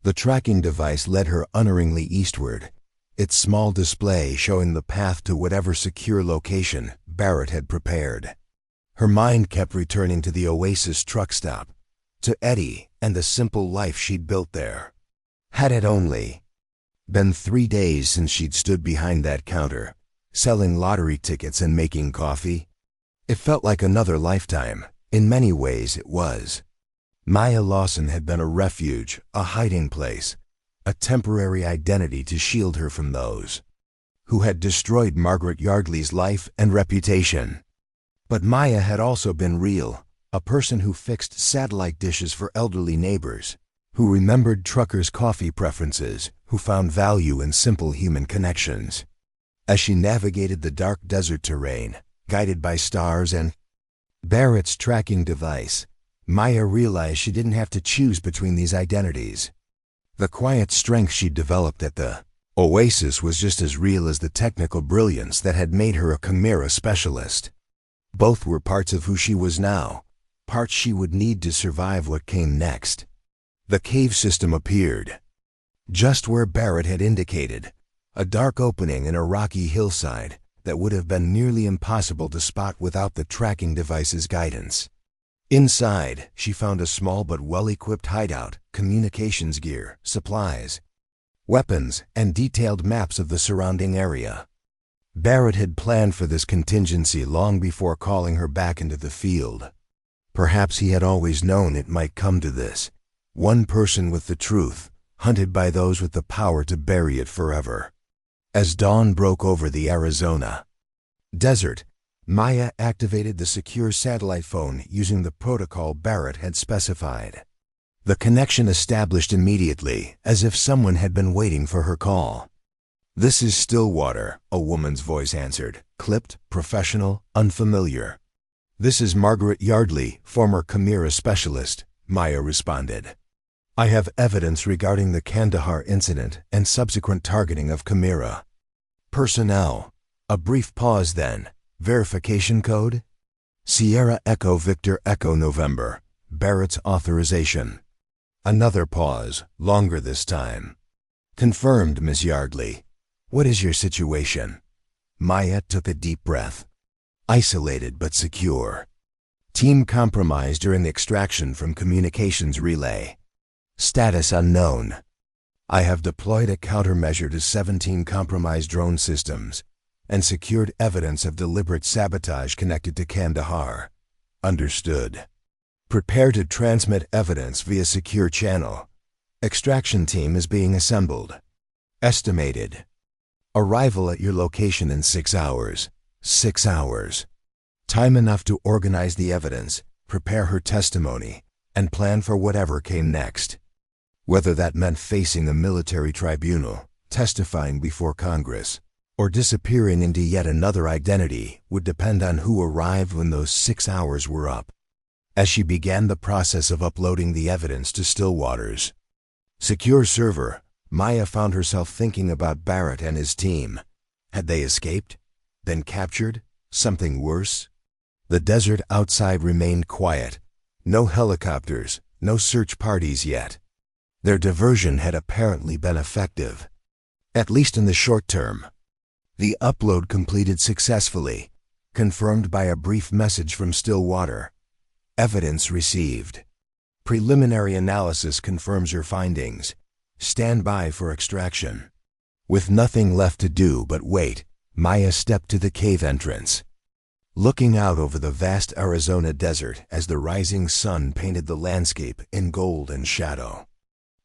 The tracking device led her unerringly eastward, its small display showing the path to whatever secure location Barrett had prepared. Her mind kept returning to the Oasis Truck Stop, to Eddie and the simple life she'd built there. Had it only been 3 days since she'd stood behind that counter, selling lottery tickets and making coffee? It felt like another lifetime. In many ways it was. Maya Lawson had been a refuge, a hiding place, a temporary identity to shield her from those who had destroyed Margaret Yardley's life and reputation. But Maya had also been real, a person who fixed satellite dishes for elderly neighbors, who remembered truckers' coffee preferences, who found value in simple human connections. As she navigated the dark desert terrain, guided by stars and Barrett's tracking device, Maya realized she didn't have to choose between these identities. The quiet strength she'd developed at the Oasis was just as real as the technical brilliance that had made her a Chimera specialist. Both were parts of who she was now, parts she would need to survive what came next. The cave system appeared, just where Barrett had indicated, a dark opening in a rocky hillside that would have been nearly impossible to spot without the tracking device's guidance. Inside, she found a small but well-equipped hideout, communications gear, supplies, weapons, and detailed maps of the surrounding area. Barrett had planned for this contingency long before calling her back into the field. Perhaps he had always known it might come to this. One person with the truth, hunted by those with the power to bury it forever. As dawn broke over the Arizona desert, Maya activated the secure satellite phone using the protocol Barrett had specified. The connection established immediately, as if someone had been waiting for her call. "This is Stillwater," a woman's voice answered, clipped, professional, unfamiliar. "This is Margaret Yardley, former Chimera specialist," Maya responded. "I have evidence regarding the Kandahar incident and subsequent targeting of Chimera personnel." A brief pause then. "Verification code?" "Sierra Echo Victor Echo November." Barrett's authorization. Another pause, longer this time. "Confirmed, Miss Yardley. What is your situation?" Maya took a deep breath. "Isolated but secure. Team compromised during extraction from communications relay. Status unknown. I have deployed a countermeasure to 17 compromised drone systems and secured evidence of deliberate sabotage connected to Kandahar. Understood. Prepare to transmit evidence via secure channel. Extraction team is being assembled. Estimated. Arrival at your location in 6 hours. 6 hours. Time enough to organize the evidence, prepare her testimony, and plan for whatever came next. Whether that meant facing a military tribunal, testifying before Congress, or disappearing into yet another identity would depend on who arrived when those 6 hours were up. As she began the process of uploading the evidence to Stillwater's secure server, Maya found herself thinking about Barrett and his team. Had they escaped? Then captured? Something worse? The desert outside remained quiet. No helicopters, no search parties yet. Their diversion had apparently been effective, at least in the short term. The upload completed successfully, confirmed by a brief message from Stillwater. Evidence received. Preliminary analysis confirms your findings. Stand by for extraction. With nothing left to do but wait, Maya stepped to the cave entrance. Looking out over the vast Arizona desert as the rising sun painted the landscape in gold and shadow.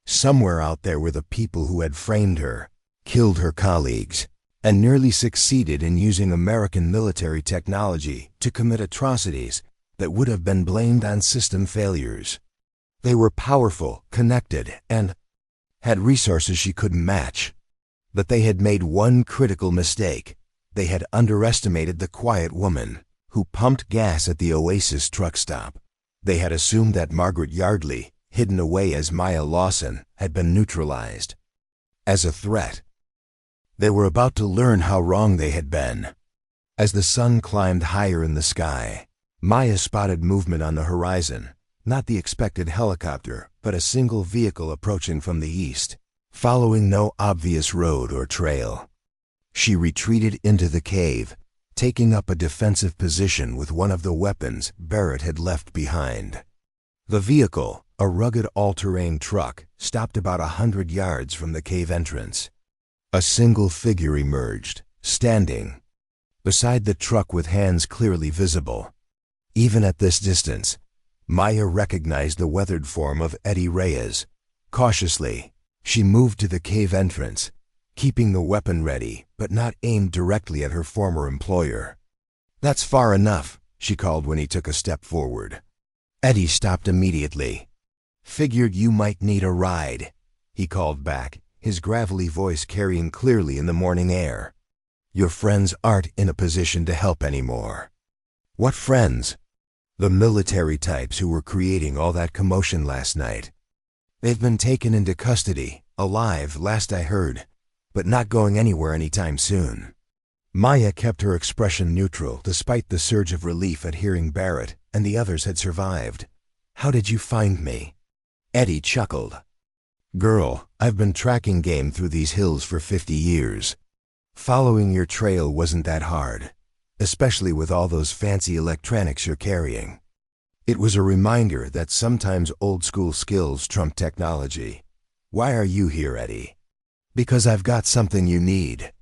Somewhere out there were the people who had framed her, killed her colleagues, and nearly succeeded in using American military technology to commit atrocities that would have been blamed on system failures. They were powerful, connected, and had resources she couldn't match. But they had made one critical mistake. They had underestimated the quiet woman who pumped gas at the Oasis Truck Stop. They had assumed that Margaret Yardley, hidden away as Maya Lawson, had been neutralized as a threat. They were about to learn how wrong they had been. As the sun climbed higher in the sky, Maya spotted movement on the horizon. Not the expected helicopter, but a single vehicle approaching from the east, following no obvious road or trail. She retreated into the cave, taking up a defensive position with one of the weapons Barrett had left behind. The vehicle, a rugged all-terrain truck, stopped about 100 yards from the cave entrance. A single figure emerged, standing beside the truck with hands clearly visible. Even at this distance, Maya recognized the weathered form of Eddie Reyes. Cautiously, she moved to the cave entrance, keeping the weapon ready but not aimed directly at her former employer. "That's far enough," she called when he took a step forward. Eddie stopped immediately. "Figured you might need a ride," he called back, his gravelly voice carrying clearly in the morning air. "Your friends aren't in a position to help anymore." "What friends?" "The military types who were creating all that commotion last night. They've been taken into custody, alive, last I heard, but not going anywhere anytime soon." Maya kept her expression neutral despite the surge of relief at hearing Barrett and the others had survived. "How did you find me?" Eddie chuckled. "Girl, I've been tracking game through these hills for 50 years. Following your trail wasn't that hard, especially with all those fancy electronics you're carrying. It was a reminder that sometimes old-school skills trump technology. Why are you here, Eddie?" "Because I've got something you need."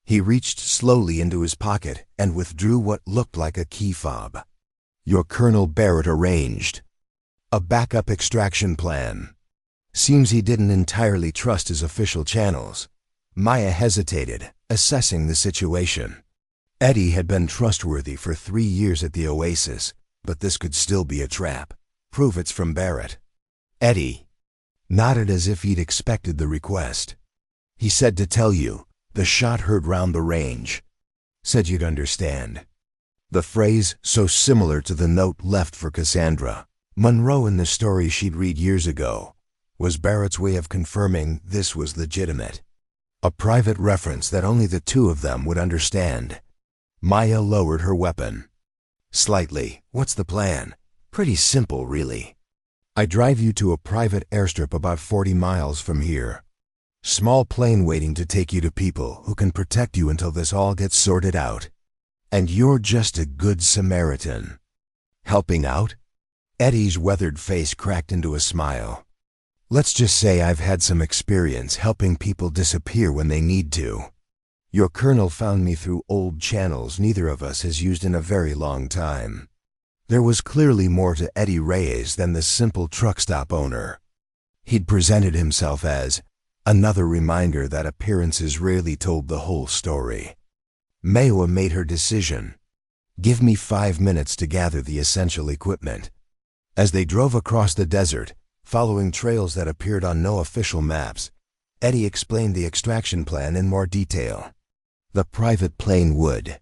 He reached slowly into his pocket and withdrew what looked like a key fob. "Your Colonel Barrett arranged a backup extraction plan." Seems he didn't entirely trust his official channels. Maya hesitated, assessing the situation. Eddie had been trustworthy for 3 years at the Oasis, but this could still be a trap. "Prove it's from Barrett." Eddie nodded as if he'd expected the request. "He said to tell you, the shot heard round the range. Said you'd understand." The phrase, so similar to the note left for Cassandra Monroe in the story she'd read years ago, was Barrett's way of confirming this was legitimate. A private reference that only the two of them would understand. Maya lowered her weapon. "Slightly. What's the plan?" "Pretty simple, really. I drive you to a private airstrip about 40 miles from here. Small plane waiting to take you to people who can protect you until this all gets sorted out. And you're just a good Samaritan." "Helping out?" Eddie's weathered face cracked into a smile. "Let's just say I've had some experience helping people disappear when they need to. Your colonel found me through old channels neither of us has used in a very long time." There was clearly more to Eddie Reyes than the simple truck stop owner. He'd presented himself as another reminder that appearances rarely told the whole story. Maya made her decision. "Give me 5 minutes to gather the essential equipment." As they drove across the desert, following trails that appeared on no official maps, Eddie explained the extraction plan in more detail. The private plane would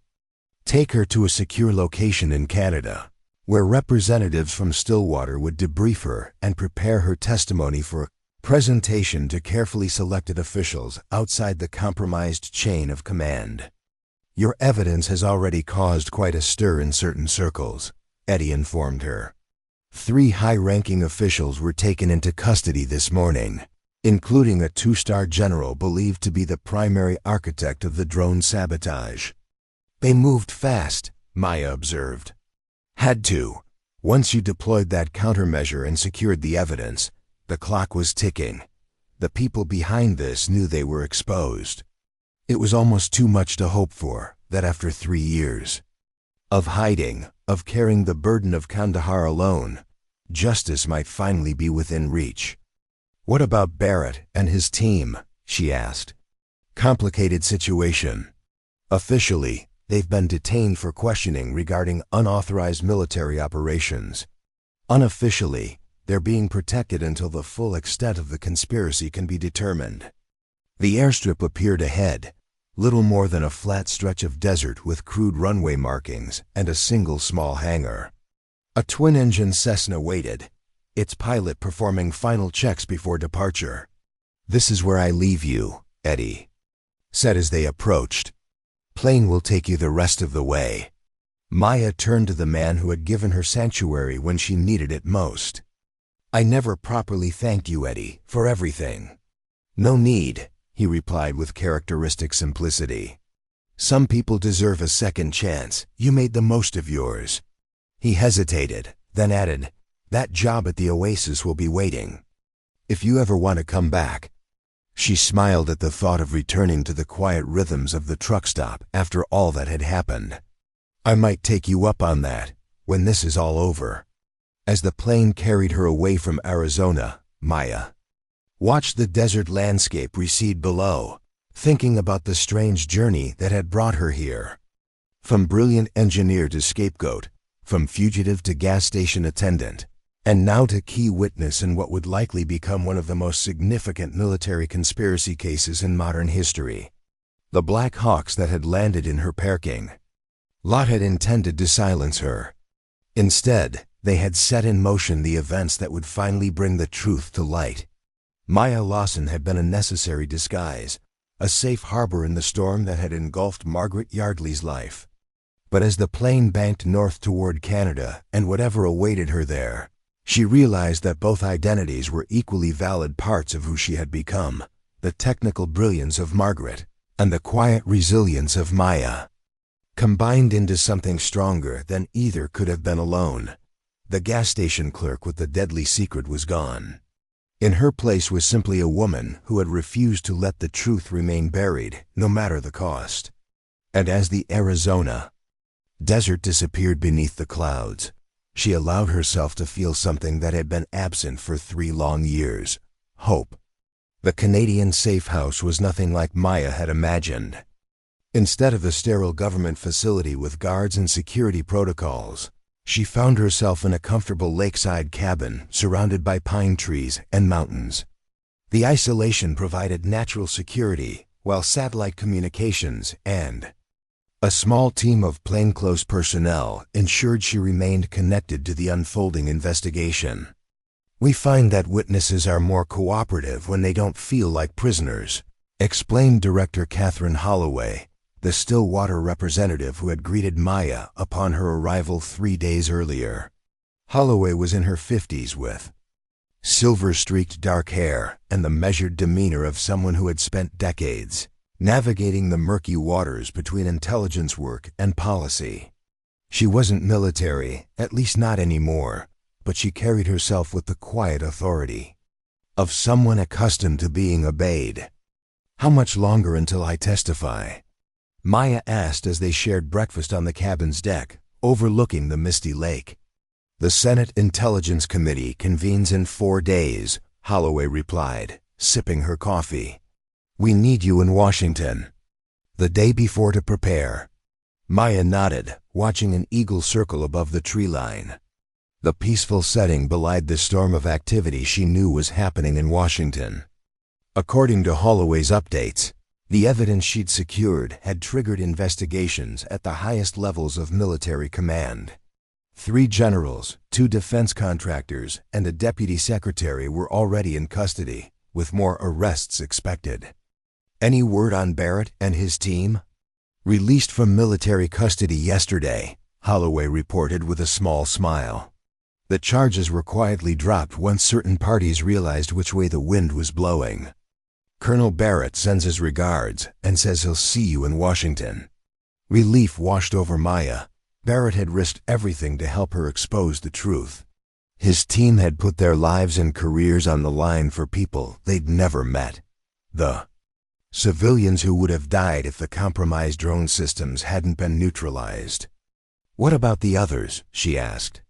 take her to a secure location in Canada, where representatives from Stillwater would debrief her and prepare her testimony for Presentation to carefully selected officials outside the compromised chain of command. Your evidence has already caused quite a stir in certain circles, Eddie informed her. 3 high-ranking officials were taken into custody this morning, including a 2-star general believed to be the primary architect of the drone sabotage. They moved fast, Maya observed. Had to. Once you deployed that countermeasure and secured the evidence, the clock was ticking. The people behind this knew they were exposed. It was almost too much to hope for, that after 3 years of hiding, of carrying the burden of Kandahar alone, justice might finally be within reach. What about Barrett and his team? She asked. Complicated situation. Officially, they've been detained for questioning regarding unauthorized military operations. Unofficially, they're being protected until the full extent of the conspiracy can be determined. The airstrip appeared ahead, little more than a flat stretch of desert with crude runway markings and a single small hangar. A twin-engine Cessna waited, its pilot performing final checks before departure. This is where I leave you, Eddie said as they approached. Plane will take you the rest of the way. Maya turned to the man who had given her sanctuary when she needed it most. I never properly thanked you, Eddie, for everything. No need, he replied with characteristic simplicity. Some people deserve a second chance. You made the most of yours. He hesitated, then added, that job at the Oasis will be waiting. If you ever want to come back. She smiled at the thought of returning to the quiet rhythms of the truck stop after all that had happened. I might take you up on that, when this is all over. As the plane carried her away from Arizona, Maya watched the desert landscape recede below, thinking about the strange journey that had brought her here. From brilliant engineer to scapegoat, from fugitive to gas station attendant, and now to key witness in what would likely become one of the most significant military conspiracy cases in modern history. The Black Hawks that had landed in her parking lot had intended to silence her. Instead, they had set in motion the events that would finally bring the truth to light. Maya Lawson had been a necessary disguise, a safe harbor in the storm that had engulfed Margaret Yardley's life. But as the plane banked north toward Canada and whatever awaited her there, she realized that both identities were equally valid parts of who she had become, the technical brilliance of Margaret and the quiet resilience of Maya, combined into something stronger than either could have been alone. The gas station clerk with the deadly secret was gone. In her place was simply a woman who had refused to let the truth remain buried, no matter the cost. And as the Arizona desert disappeared beneath the clouds, she allowed herself to feel something that had been absent for 3 long years: hope. The Canadian safe house was nothing like Maya had imagined. Instead of the sterile government facility with guards and security protocols, she found herself in a comfortable lakeside cabin surrounded by pine trees and mountains. The isolation provided natural security, while satellite communications and a small team of plainclothes personnel ensured she remained connected to the unfolding investigation. We find that witnesses are more cooperative when they don't feel like prisoners, explained Director Catherine Holloway, the Stillwater representative who had greeted Maya upon her arrival 3 days earlier. Holloway was in her 50s with silver-streaked dark hair and the measured demeanor of someone who had spent decades navigating the murky waters between intelligence work and policy. She wasn't military, at least not anymore, but she carried herself with the quiet authority of someone accustomed to being obeyed. How much longer until I testify? Maya asked as they shared breakfast on the cabin's deck, overlooking the misty lake. The Senate Intelligence Committee convenes in 4 days, Holloway replied, sipping her coffee. We need you in Washington the day before to prepare. Maya nodded, watching an eagle circle above the tree line. The peaceful setting belied the storm of activity she knew was happening in Washington. According to Holloway's updates, the evidence she'd secured had triggered investigations at the highest levels of military command. 3 generals, 2 defense contractors, and a deputy secretary were already in custody, with more arrests expected. Any word on Barrett and his team? Released from military custody yesterday, Holloway reported with a small smile. The charges were quietly dropped once certain parties realized which way the wind was blowing. Colonel Barrett sends his regards and says he'll see you in Washington. Relief washed over Maya. Barrett had risked everything to help her expose the truth. His team had put their lives and careers on the line for people they'd never met. The civilians who would have died if the compromised drone systems hadn't been neutralized. What about the others? She asked.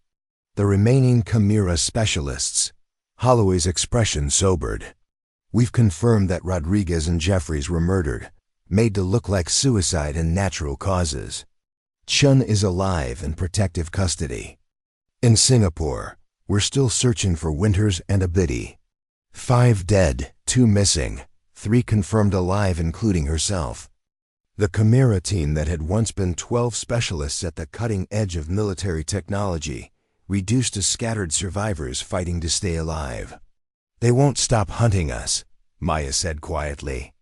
The remaining Chimera specialists. Holloway's expression sobered. We've confirmed that Rodriguez and Jeffries were murdered, made to look like suicide and natural causes. Chun is alive in protective custody. In Singapore, we're still searching for Winters and Abidi. 5 dead, 2 missing, 3 confirmed alive including herself. The Chimera team that had once been 12 specialists at the cutting edge of military technology, reduced to scattered survivors fighting to stay alive. They won't stop hunting us, Maya said quietly.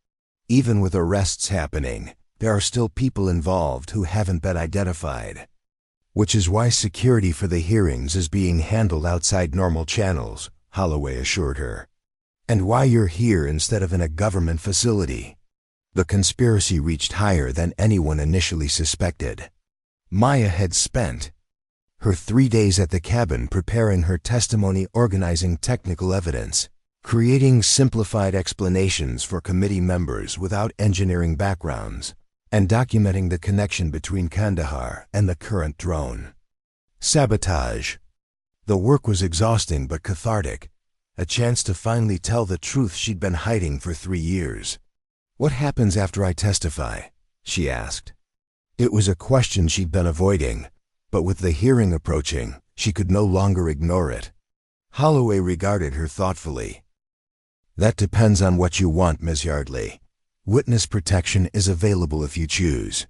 Even with arrests happening, there are still people involved who haven't been identified. Which is why security for the hearings is being handled outside normal channels, Holloway assured her. And why you're here instead of in a government facility. The conspiracy reached higher than anyone initially suspected. Maya had spent her 3 days at the cabin preparing her testimony, organizing technical evidence, creating simplified explanations for committee members without engineering backgrounds, and documenting the connection between Kandahar and the current drone. Sabotage. The work was exhausting but cathartic, a chance to finally tell the truth she'd been hiding for 3 years. What happens after I testify? She asked. It was a question she'd been avoiding, but with the hearing approaching, she could no longer ignore it. Holloway regarded her thoughtfully. That depends on what you want, Ms. Yardley. Witness protection is available if you choose.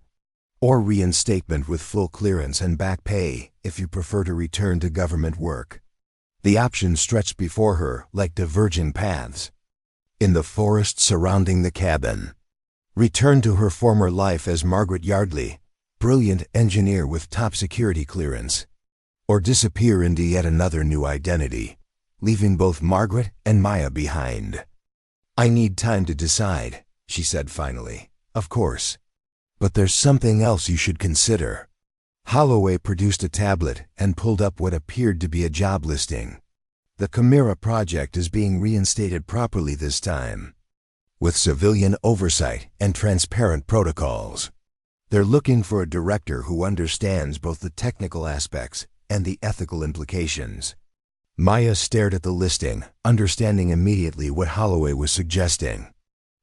Or reinstatement with full clearance and back pay if you prefer to return to government work. The options stretched before her like diverging paths. In the forest surrounding the cabin. Return to her former life as Margaret Yardley, brilliant engineer with top security clearance. Or disappear into yet another new identity, leaving both Margaret and Maya behind. I need time to decide, she said finally. Of course. But there's something else you should consider. Holloway produced a tablet and pulled up what appeared to be a job listing. The Chimera project is being reinstated properly this time, with civilian oversight and transparent protocols. They're looking for a director who understands both the technical aspects and the ethical implications. Maya stared at the listing, understanding immediately what Holloway was suggesting.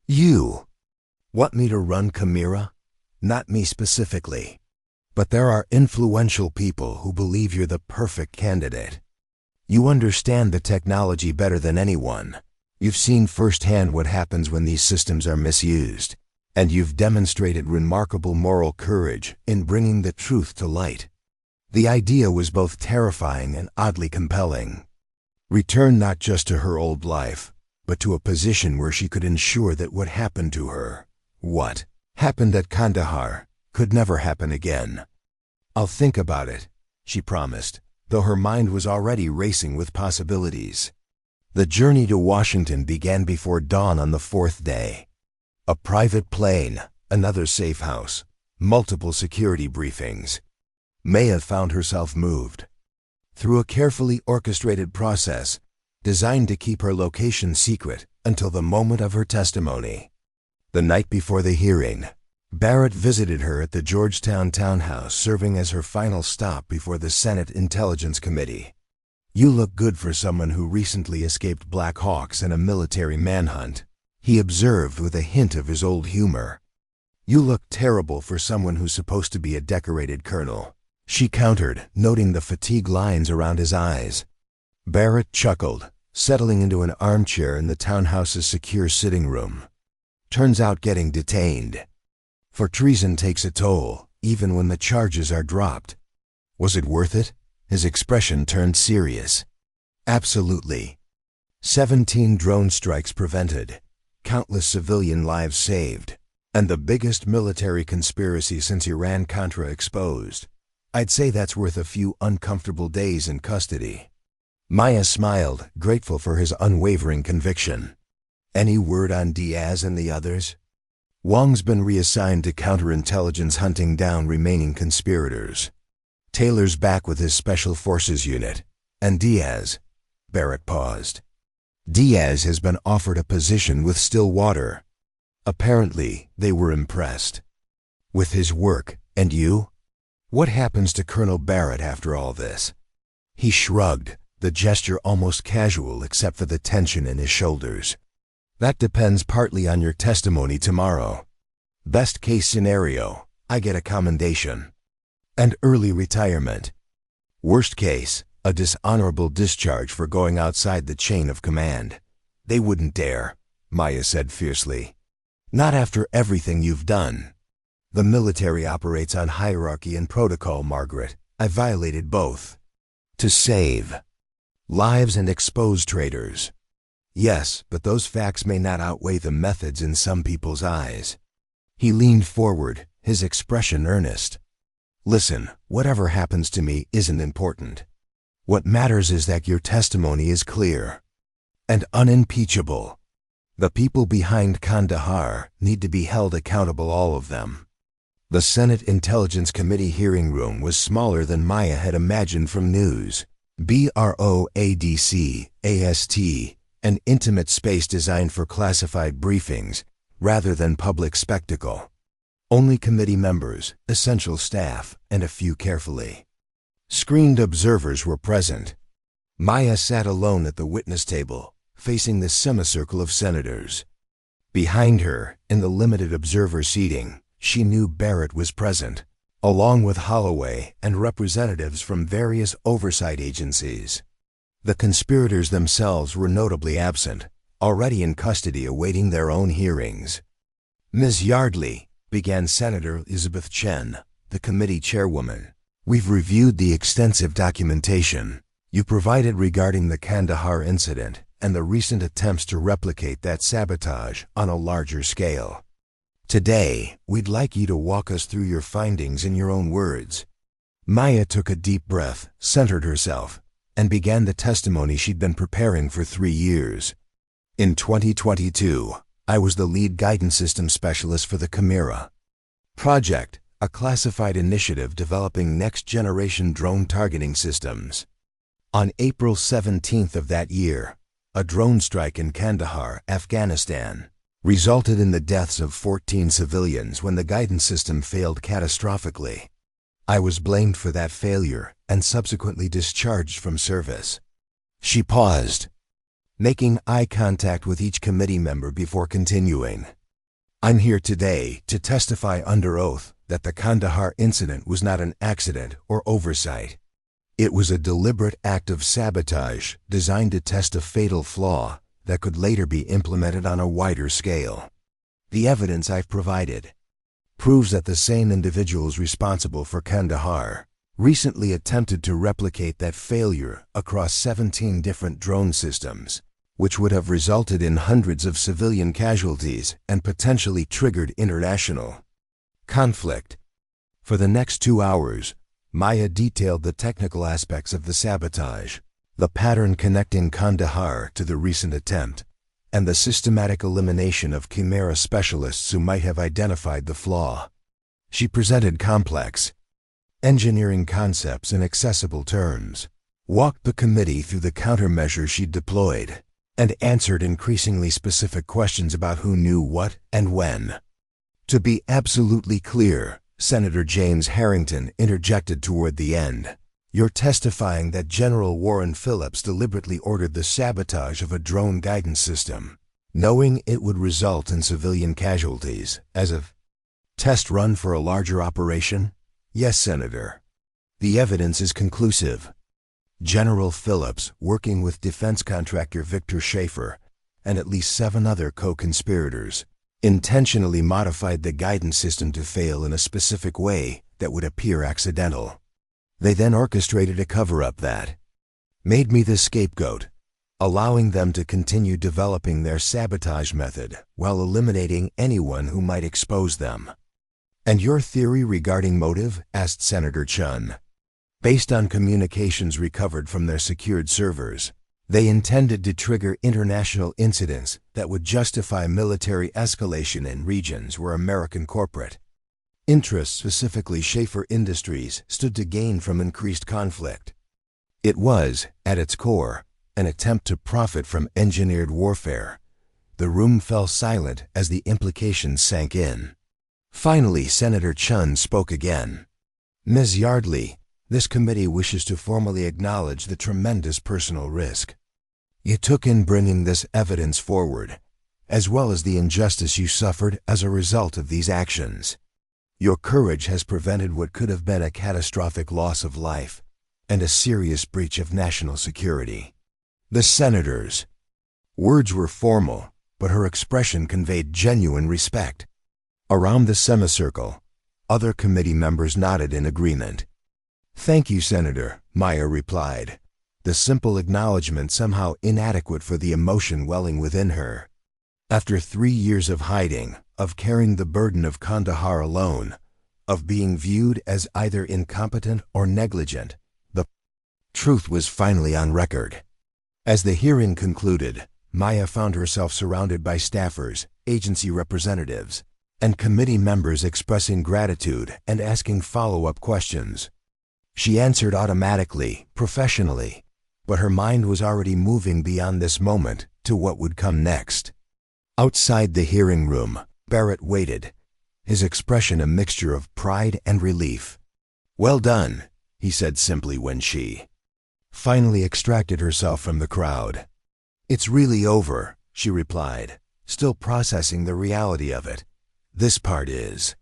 You want me to run Chimera? Not me specifically. But there are influential people who believe you're the perfect candidate. You understand the technology better than anyone. You've seen firsthand what happens when these systems are misused, and you've demonstrated remarkable moral courage in bringing the truth to light. The idea was both terrifying and oddly compelling. Return not just to her old life, but to a position where she could ensure that what happened to her, what happened at Kandahar, could never happen again. I'll think about it, she promised, though her mind was already racing with possibilities. The journey to Washington began before dawn on the 4th day. A private plane, another safe house, multiple security briefings. Maya found herself moved. Through a carefully orchestrated process, designed to keep her location secret until the moment of her testimony. The night before the hearing, Barrett visited her at the Georgetown townhouse, serving as her final stop before the Senate Intelligence Committee. You look good for someone who recently escaped Black Hawks and a military manhunt, he observed with a hint of his old humor. You look terrible for someone who's supposed to be a decorated colonel, she countered, noting the fatigue lines around his eyes. Barrett chuckled, settling into an armchair in the townhouse's secure sitting room. Turns out getting detained for treason takes a toll, even when the charges are dropped. Was it worth it? His expression turned serious. Absolutely. 17 drone strikes prevented, countless civilian lives saved, and the biggest military conspiracy since Iran-Contra exposed. I'd say that's worth a few uncomfortable days in custody. Maya smiled, grateful for his unwavering conviction. Any word on Diaz and the others? Wong's been reassigned to counterintelligence hunting down remaining conspirators. Taylor's back with his Special Forces unit. And Diaz? Barrett paused. Diaz has been offered a position with Stillwater. Apparently, they were impressed. With his work, and you? What happens to Colonel Barrett after all this? He shrugged, the gesture almost casual except for the tension in his shoulders. That depends partly on your testimony tomorrow. Best case scenario, I get a commendation. And early retirement. Worst case, a dishonorable discharge for going outside the chain of command. They wouldn't dare, Maya said fiercely. Not after everything you've done. The military operates on hierarchy and protocol, Margaret. I violated both. To save lives and expose traitors. Yes, but those facts may not outweigh the methods in some people's eyes. He leaned forward, his expression earnest. Listen, whatever happens to me isn't important. What matters is that your testimony is clear and unimpeachable. The people behind Kandahar need to be held accountable, all of them. The Senate Intelligence Committee hearing room was smaller than Maya had imagined from news. BROADCAST, an intimate space designed for classified briefings, rather than public spectacle. Only committee members, essential staff, and a few carefully screened observers were present. Maya sat alone at the witness table, facing the semicircle of senators. Behind her, in the limited observer seating, she knew Barrett was present, along with Holloway and representatives from various oversight agencies. The conspirators themselves were notably absent, already in custody awaiting their own hearings. Ms. Yardley, began Senator Elizabeth Chen, the committee chairwoman, we've reviewed the extensive documentation you provided regarding the Kandahar incident and the recent attempts to replicate that sabotage on a larger scale. Today, we'd like you to walk us through your findings in your own words. Maya took a deep breath, centered herself, and began the testimony she'd been preparing for 3 years. In 2022, I was the lead guidance system specialist for the Chimera project, a classified initiative developing next-generation drone targeting systems. On April 17th of that year, a drone strike in Kandahar, Afghanistan, resulted in the deaths of 14 civilians when the guidance system failed catastrophically. I was blamed for that failure and subsequently discharged from service. She paused, making eye contact with each committee member before continuing. I'm here today to testify under oath that the Kandahar incident was not an accident or oversight. It was a deliberate act of sabotage designed to test a fatal flaw that could later be implemented on a wider scale. The evidence I've provided proves that the same individuals responsible for Kandahar recently attempted to replicate that failure across 17 different drone systems, which would have resulted in hundreds of civilian casualties and potentially triggered international conflict. For the next 2 hours, Maya detailed the technical aspects of the sabotage, the pattern connecting Kandahar to the recent attempt, and the systematic elimination of Chimera specialists who might have identified the flaw. She presented complex engineering concepts in accessible terms, walked the committee through the countermeasures she'd deployed, and answered increasingly specific questions about who knew what and when. To be absolutely clear, Senator James Harrington interjected toward the end. You're testifying that General Warren Phillips deliberately ordered the sabotage of a drone guidance system, knowing it would result in civilian casualties, as a test run for a larger operation? Yes, Senator. The evidence is conclusive. General Phillips, working with defense contractor Victor Schaefer and at least 7 other co-conspirators, intentionally modified the guidance system to fail in a specific way that would appear accidental. They then orchestrated a cover-up that made me the scapegoat, allowing them to continue developing their sabotage method while eliminating anyone who might expose them. "And your theory regarding motive?" asked Senator Chun. Based on communications recovered from their secured servers, they intended to trigger international incidents that would justify military escalation in regions where American corporate interests, specifically Schaefer Industries, stood to gain from increased conflict. It was, at its core, an attempt to profit from engineered warfare. The room fell silent as the implications sank in. Finally, Senator Chun spoke again. "Ms. Yardley, this committee wishes to formally acknowledge the tremendous personal risk you took in bringing this evidence forward, as well as the injustice you suffered as a result of these actions. Your courage has prevented what could have been a catastrophic loss of life and a serious breach of national security." The senator's words were formal, but her expression conveyed genuine respect. Around the semicircle, other committee members nodded in agreement. "Thank you, Senator," Maya replied, the simple acknowledgement somehow inadequate for the emotion welling within her. After 3 years of hiding, of carrying the burden of Kandahar alone, of being viewed as either incompetent or negligent, the truth was finally on record. As the hearing concluded, Maya found herself surrounded by staffers, agency representatives, and committee members expressing gratitude and asking follow-up questions. She answered automatically, professionally, but her mind was already moving beyond this moment to what would come next. Outside the hearing room, Barrett waited, his expression a mixture of pride and relief. "Well done," he said simply when she finally extracted herself from the crowd. "It's really over," she replied, still processing the reality of it. "This part is.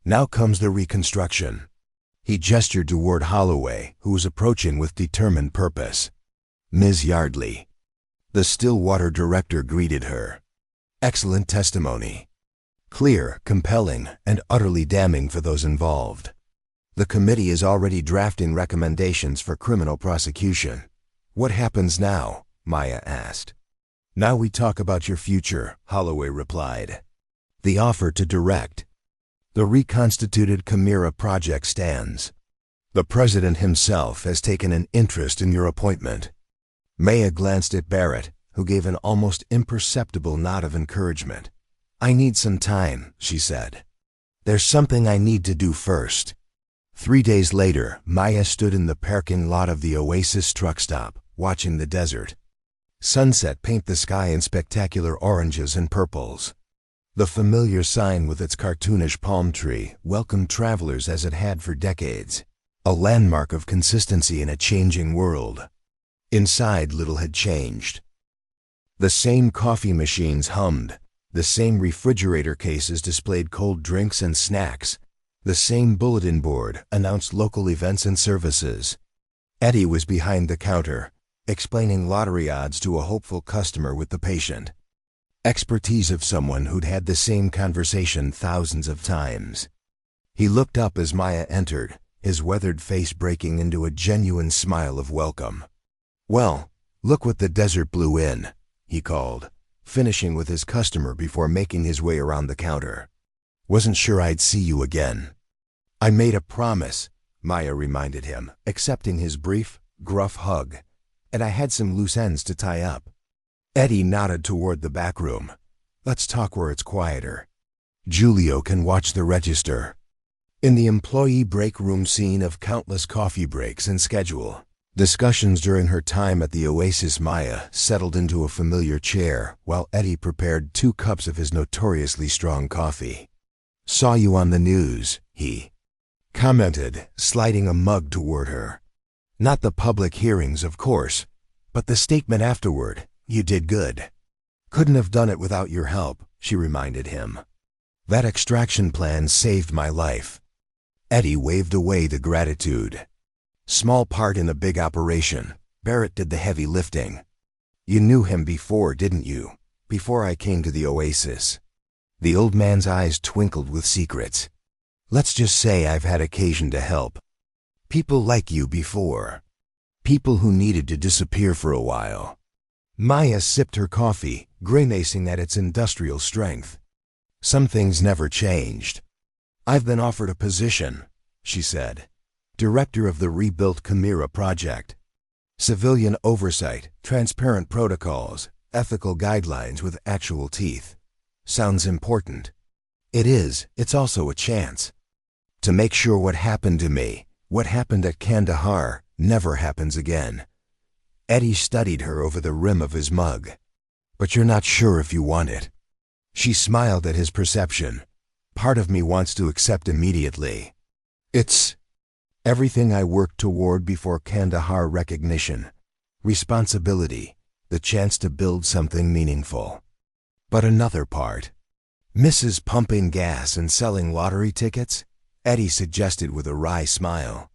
Now comes the reconstruction." He gestured toward Holloway, who was approaching with determined purpose. "Ms. Yardley." The Stillwater director greeted her. "Excellent testimony. Clear, compelling, and utterly damning for those involved. The committee is already drafting recommendations for criminal prosecution." "What happens now?" Maya asked. "Now we talk about your future," Holloway replied. "The offer to direct the reconstituted Chimera project stands. The president himself has taken an interest in your appointment." Maya glanced at Barrett, who gave an almost imperceptible nod of encouragement. "I need some time," she said. "There's something I need to do first." 3 days later, Maya stood in the parking lot of the Oasis Truck Stop, watching the desert sunset paint the sky in spectacular oranges and purples. The familiar sign with its cartoonish palm tree welcomed travelers as it had for decades, a landmark of consistency in a changing world. Inside, little had changed. The same coffee machines hummed, the same refrigerator cases displayed cold drinks and snacks, the same bulletin board announced local events and services. Eddie was behind the counter, explaining lottery odds to a hopeful customer with the patient expertise of someone who'd had the same conversation thousands of times. He looked up as Maya entered, his weathered face breaking into a genuine smile of welcome. "Well, look what the desert blew in," he called, finishing with his customer before making his way around the counter. "Wasn't sure I'd see you again." "I made a promise," Maya reminded him, accepting his brief, gruff hug, "and I had some loose ends to tie up." Eddie nodded toward the back room. "Let's talk where it's quieter. Julio can watch the register." In the employee break room scene of countless coffee breaks and schedule discussions during her time at the Oasis, Maya settled into a familiar chair while Eddie prepared 2 cups of his notoriously strong coffee. "Saw you on the news," he commented, sliding a mug toward her. "Not the public hearings, of course, but the statement afterward. You did good." "Couldn't have done it without your help," she reminded him. "That extraction plan saved my life." Eddie waved away the gratitude. "Small part in a big operation. Barrett did the heavy lifting. You knew him before, didn't you? Before I came to the Oasis." The old man's eyes twinkled with secrets. "Let's just say I've had occasion to help people like you before. People who needed to disappear for a while. Maya sipped her coffee, grimacing at its industrial strength. Some things never changed. I've been offered a position, she said. Director of the rebuilt Chimera project. Civilian oversight, transparent protocols, ethical guidelines with actual teeth. Sounds important. It is. It's also a chance. To make sure what happened to me, what happened at Kandahar, never happens again. Eddie studied her over the rim of his mug. But you're not sure if you want it. She smiled at his perception. Part of me wants to accept immediately. It's everything I worked toward before Kandahar: recognition, responsibility, the chance to build something meaningful. But another part. Mrs. Pumping gas and selling lottery tickets? Eddie suggested with a wry smile.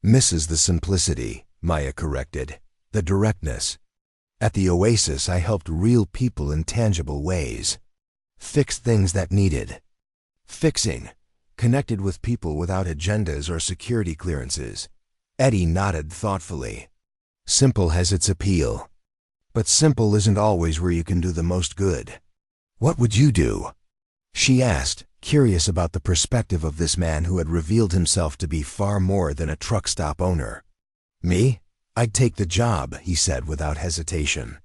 Mrs. the simplicity, Maya corrected, the directness. At the Oasis, I helped real people in tangible ways. Fixed things that needed fixing. Connected with people without agendas or security clearances. Eddie nodded thoughtfully. Simple has its appeal. But simple isn't always where you can do the most good. What would you do? She asked, curious about the perspective of this man who had revealed himself to be far more than a truck stop owner. Me? I'd take the job, he said without hesitation.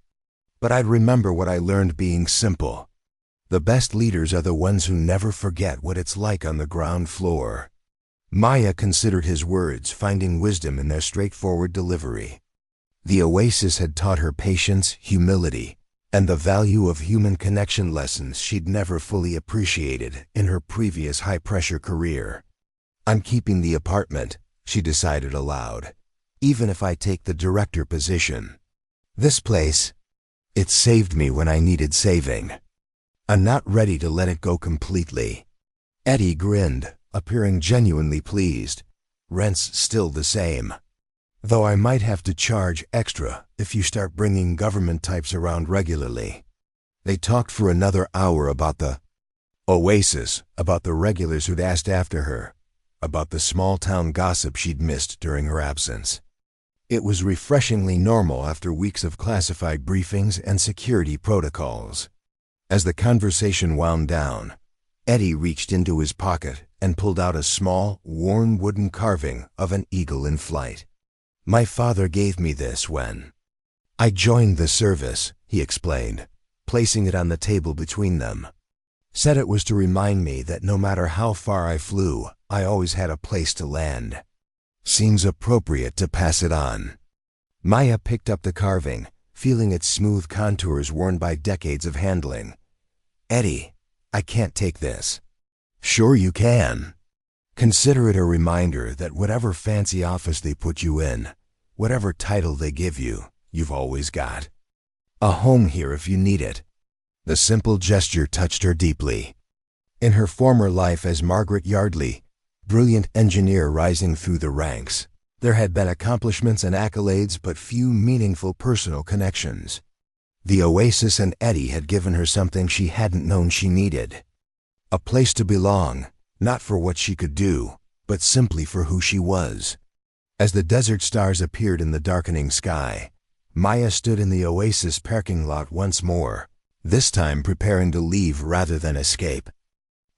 But I'd remember what I learned being simple. The best leaders are the ones who never forget what it's like on the ground floor. Maya considered his words, finding wisdom in their straightforward delivery. The Oasis had taught her patience, humility, and the value of human connection, lessons she'd never fully appreciated in her previous high-pressure career. I'm keeping the apartment, she decided aloud, even if I take the director position. This place, it saved me when I needed saving. I'm not ready to let it go completely. Eddie grinned, appearing genuinely pleased. Rent's still the same. Though I might have to charge extra if you start bringing government types around regularly. They talked for another hour about the Oasis, about the regulars who'd asked after her, about the small-town gossip she'd missed during her absence. It was refreshingly normal after weeks of classified briefings and security protocols. As the conversation wound down, Eddie reached into his pocket and pulled out a small, worn wooden carving of an eagle in flight. My father gave me this when I joined the service, he explained, placing it on the table between them. Said it was to remind me that no matter how far I flew, I always had a place to land. Seems appropriate to pass it on. Maya picked up the carving, feeling its smooth contours worn by decades of handling. Eddie, I can't take this. Sure you can. Consider it a reminder that whatever fancy office they put you in, whatever title they give you, you've always got a home here if you need it. The simple gesture touched her deeply. In her former life as Margaret Yardley, brilliant engineer rising through the ranks, there had been accomplishments and accolades but few meaningful personal connections. The Oasis and Eddie had given her something she hadn't known she needed. A place to belong, not for what she could do, but simply for who she was. As the desert stars appeared in the darkening sky, Maya stood in the Oasis parking lot once more, this time preparing to leave rather than escape.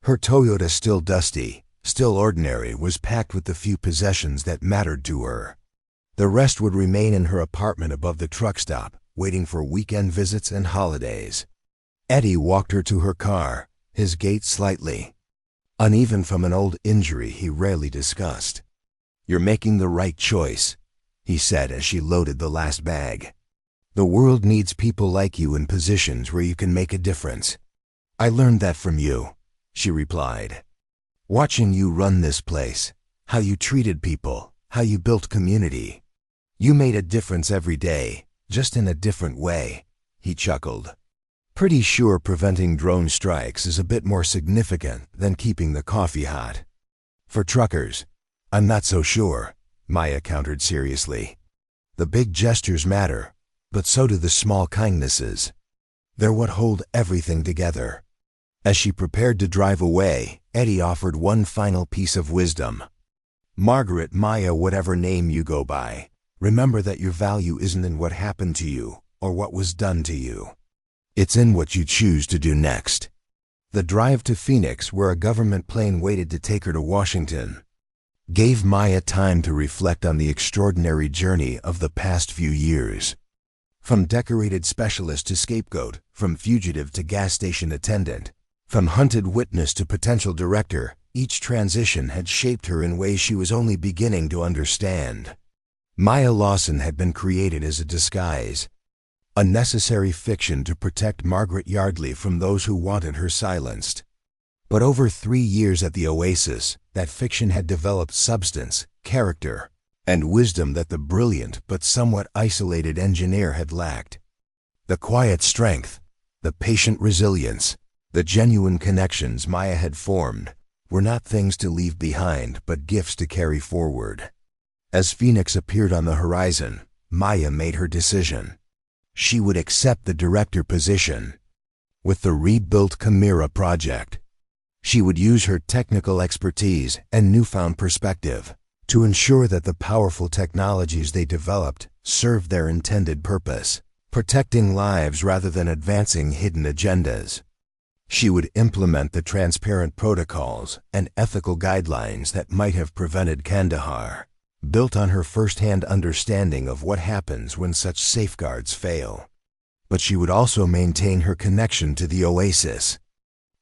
Her Toyota, still dusty, still ordinary, was packed with the few possessions that mattered to her. The rest would remain in her apartment above the truck stop, waiting for weekend visits and holidays. Eddie walked her to her car, his gait slightly uneven from an old injury he rarely discussed. You're making the right choice, he said as she loaded the last bag. The world needs people like you in positions where you can make a difference. I learned that from you, she replied. Watching you run this place, how you treated people, how you built community. You made a difference every day, just in a different way, he chuckled. Pretty sure preventing drone strikes is a bit more significant than keeping the coffee hot. For truckers, I'm not so sure, Maya countered seriously. The big gestures matter, but so do the small kindnesses. They're what hold everything together. As she prepared to drive away, Eddie offered one final piece of wisdom. Margaret, Maya, whatever name you go by, remember that your value isn't in what happened to you, or what was done to you. It's in what you choose to do next. The drive to Phoenix, where a government plane waited to take her to Washington, gave Maya time to reflect on the extraordinary journey of the past few years. From decorated specialist to scapegoat, from fugitive to gas station attendant, from hunted witness to potential director, each transition had shaped her in ways she was only beginning to understand. Maya Lawson had been created as a disguise, a necessary fiction to protect Margaret Yardley from those who wanted her silenced. But over 3 years at the Oasis, that fiction had developed substance, character, and wisdom that the brilliant but somewhat isolated engineer had lacked. The quiet strength, the patient resilience, the genuine connections Maya had formed were not things to leave behind but gifts to carry forward. As Phoenix appeared on the horizon, Maya made her decision. She would accept the director position. With the rebuilt Chimera project, she would use her technical expertise and newfound perspective to ensure that the powerful technologies they developed served their intended purpose, protecting lives rather than advancing hidden agendas. She would implement the transparent protocols and ethical guidelines that might have prevented Kandahar, built on her first-hand understanding of what happens when such safeguards fail. But she would also maintain her connection to the Oasis,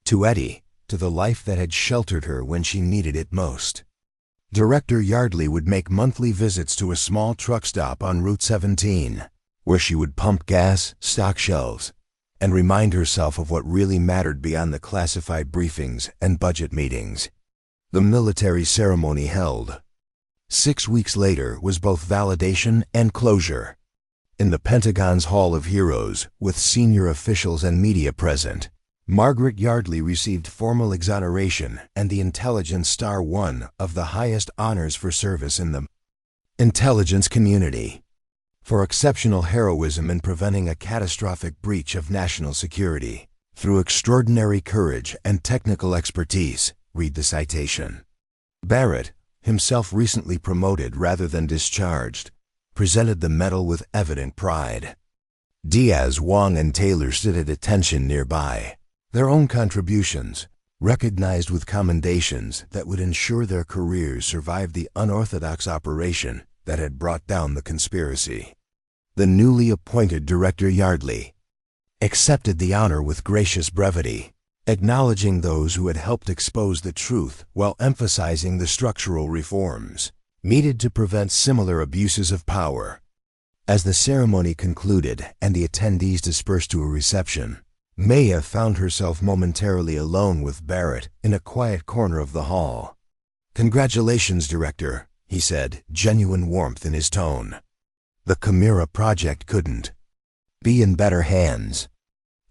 to Eddie, to the life that had sheltered her when she needed it most. Director Yardley would make monthly visits to a small truck stop on Route 17, where she would pump gas, stock shelves, and remind herself of what really mattered beyond the classified briefings and budget meetings. The military ceremony held 6 weeks later was both validation and closure. In the Pentagon's Hall of Heroes, with senior officials and media present, Margaret Yardley received formal exoneration and the Intelligence Star, one of the highest honors for service in the intelligence community, for exceptional heroism in preventing a catastrophic breach of national security. Through extraordinary courage and technical expertise, read the citation. Barrett, himself recently promoted rather than discharged, presented the medal with evident pride. Diaz, Wong, and Taylor stood at attention nearby, their own contributions recognized with commendations that would ensure their careers survived the unorthodox operation that had brought down the conspiracy. The newly appointed Director Yardley accepted the honor with gracious brevity, acknowledging those who had helped expose the truth while emphasizing the structural reforms needed to prevent similar abuses of power. As the ceremony concluded and the attendees dispersed to a reception, Maya found herself momentarily alone with Barrett in a quiet corner of the hall. "Congratulations, Director," he said, genuine warmth in his tone. "The Chimera project couldn't be in better hands."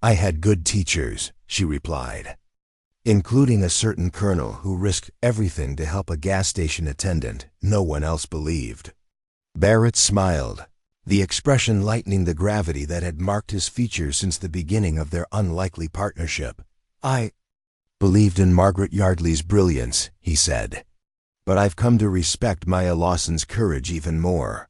"I had good teachers," she replied, "including a certain colonel who risked everything to help a gas station attendant no one else believed." Barrett smiled, the expression lightening the gravity that had marked his features since the beginning of their unlikely partnership. "I believed in Margaret Yardley's brilliance," he said, "but I've come to respect Maya Lawson's courage even more."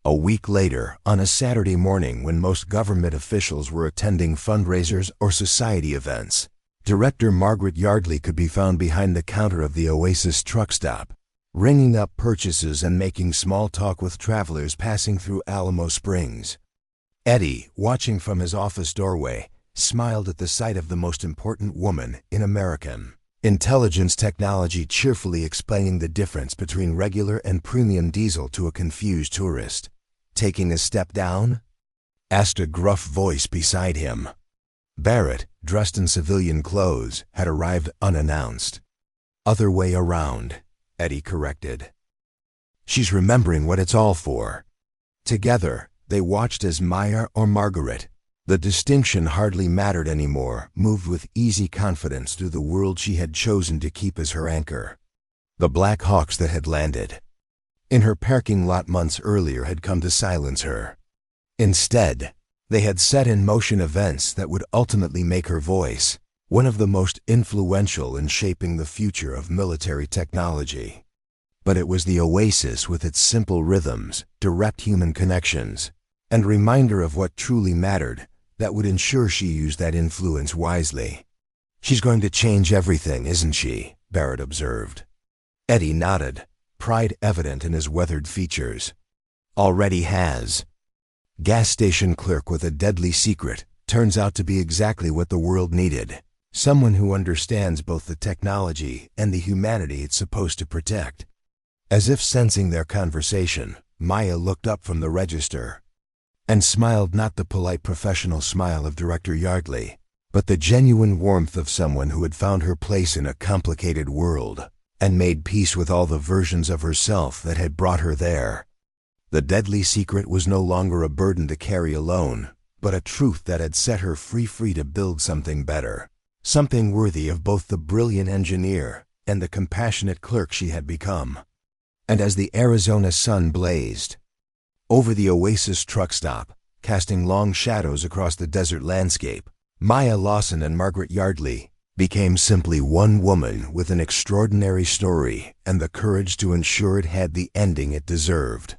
A week later, on a Saturday morning when most government officials were attending fundraisers or society events, Director Margaret Yardley could be found behind the counter of the Oasis Truck Stop, ringing up purchases and making small talk with travelers passing through Alamo Springs. Eddie, watching from his office doorway, smiled at the sight of the most important woman in American intelligence technology, cheerfully explaining the difference between regular and premium diesel to a confused tourist. "Taking a step down?" asked a gruff voice beside him. Barrett, dressed in civilian clothes, had arrived unannounced. "Other way around," Eddie corrected. "She's remembering what it's all for." Together, they watched as Maya or Margaret, the distinction hardly mattered anymore, moved with easy confidence through the world she had chosen to keep as her anchor. The Black Hawks that had landed in her parking lot months earlier had come to silence her. Instead, they had set in motion events that would ultimately make her voice one of the most influential in shaping the future of military technology. But it was the Oasis with its simple rhythms, direct human connections, and reminder of what truly mattered that would ensure she used that influence wisely. "She's going to change everything, isn't she?" Barrett observed. Eddie nodded, pride evident in his weathered features. "Already has." Gas station clerk with a deadly secret turns out to be exactly what the world needed. Someone who understands both the technology and the humanity it's supposed to protect. As if sensing their conversation, Maya looked up from the register and smiled, not the polite professional smile of Director Yardley, but the genuine warmth of someone who had found her place in a complicated world and made peace with all the versions of herself that had brought her there. The deadly secret was no longer a burden to carry alone, but a truth that had set her free to build something better, something worthy of both the brilliant engineer and the compassionate clerk she had become. And as the Arizona sun blazed over the Oasis Truck Stop, casting long shadows across the desert landscape, Maya Lawson and Margaret Yardley became simply one woman with an extraordinary story and the courage to ensure it had the ending it deserved.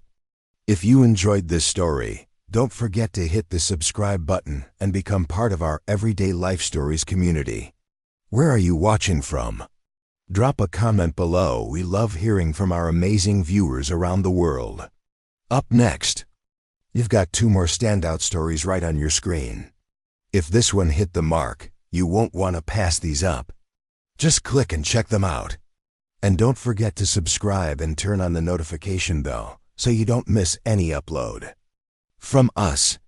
If you enjoyed this story, don't forget to hit the subscribe button and become part of our Everyday Life Stories community. Where are you watching from? Drop a comment below. We love hearing from our amazing viewers around the world. Up next, you've got 2 more standout stories right on your screen. If this one hit the mark, you won't want to pass these up. Just click and check them out. And don't forget to subscribe and turn on the notification bell so you don't miss any upload. From us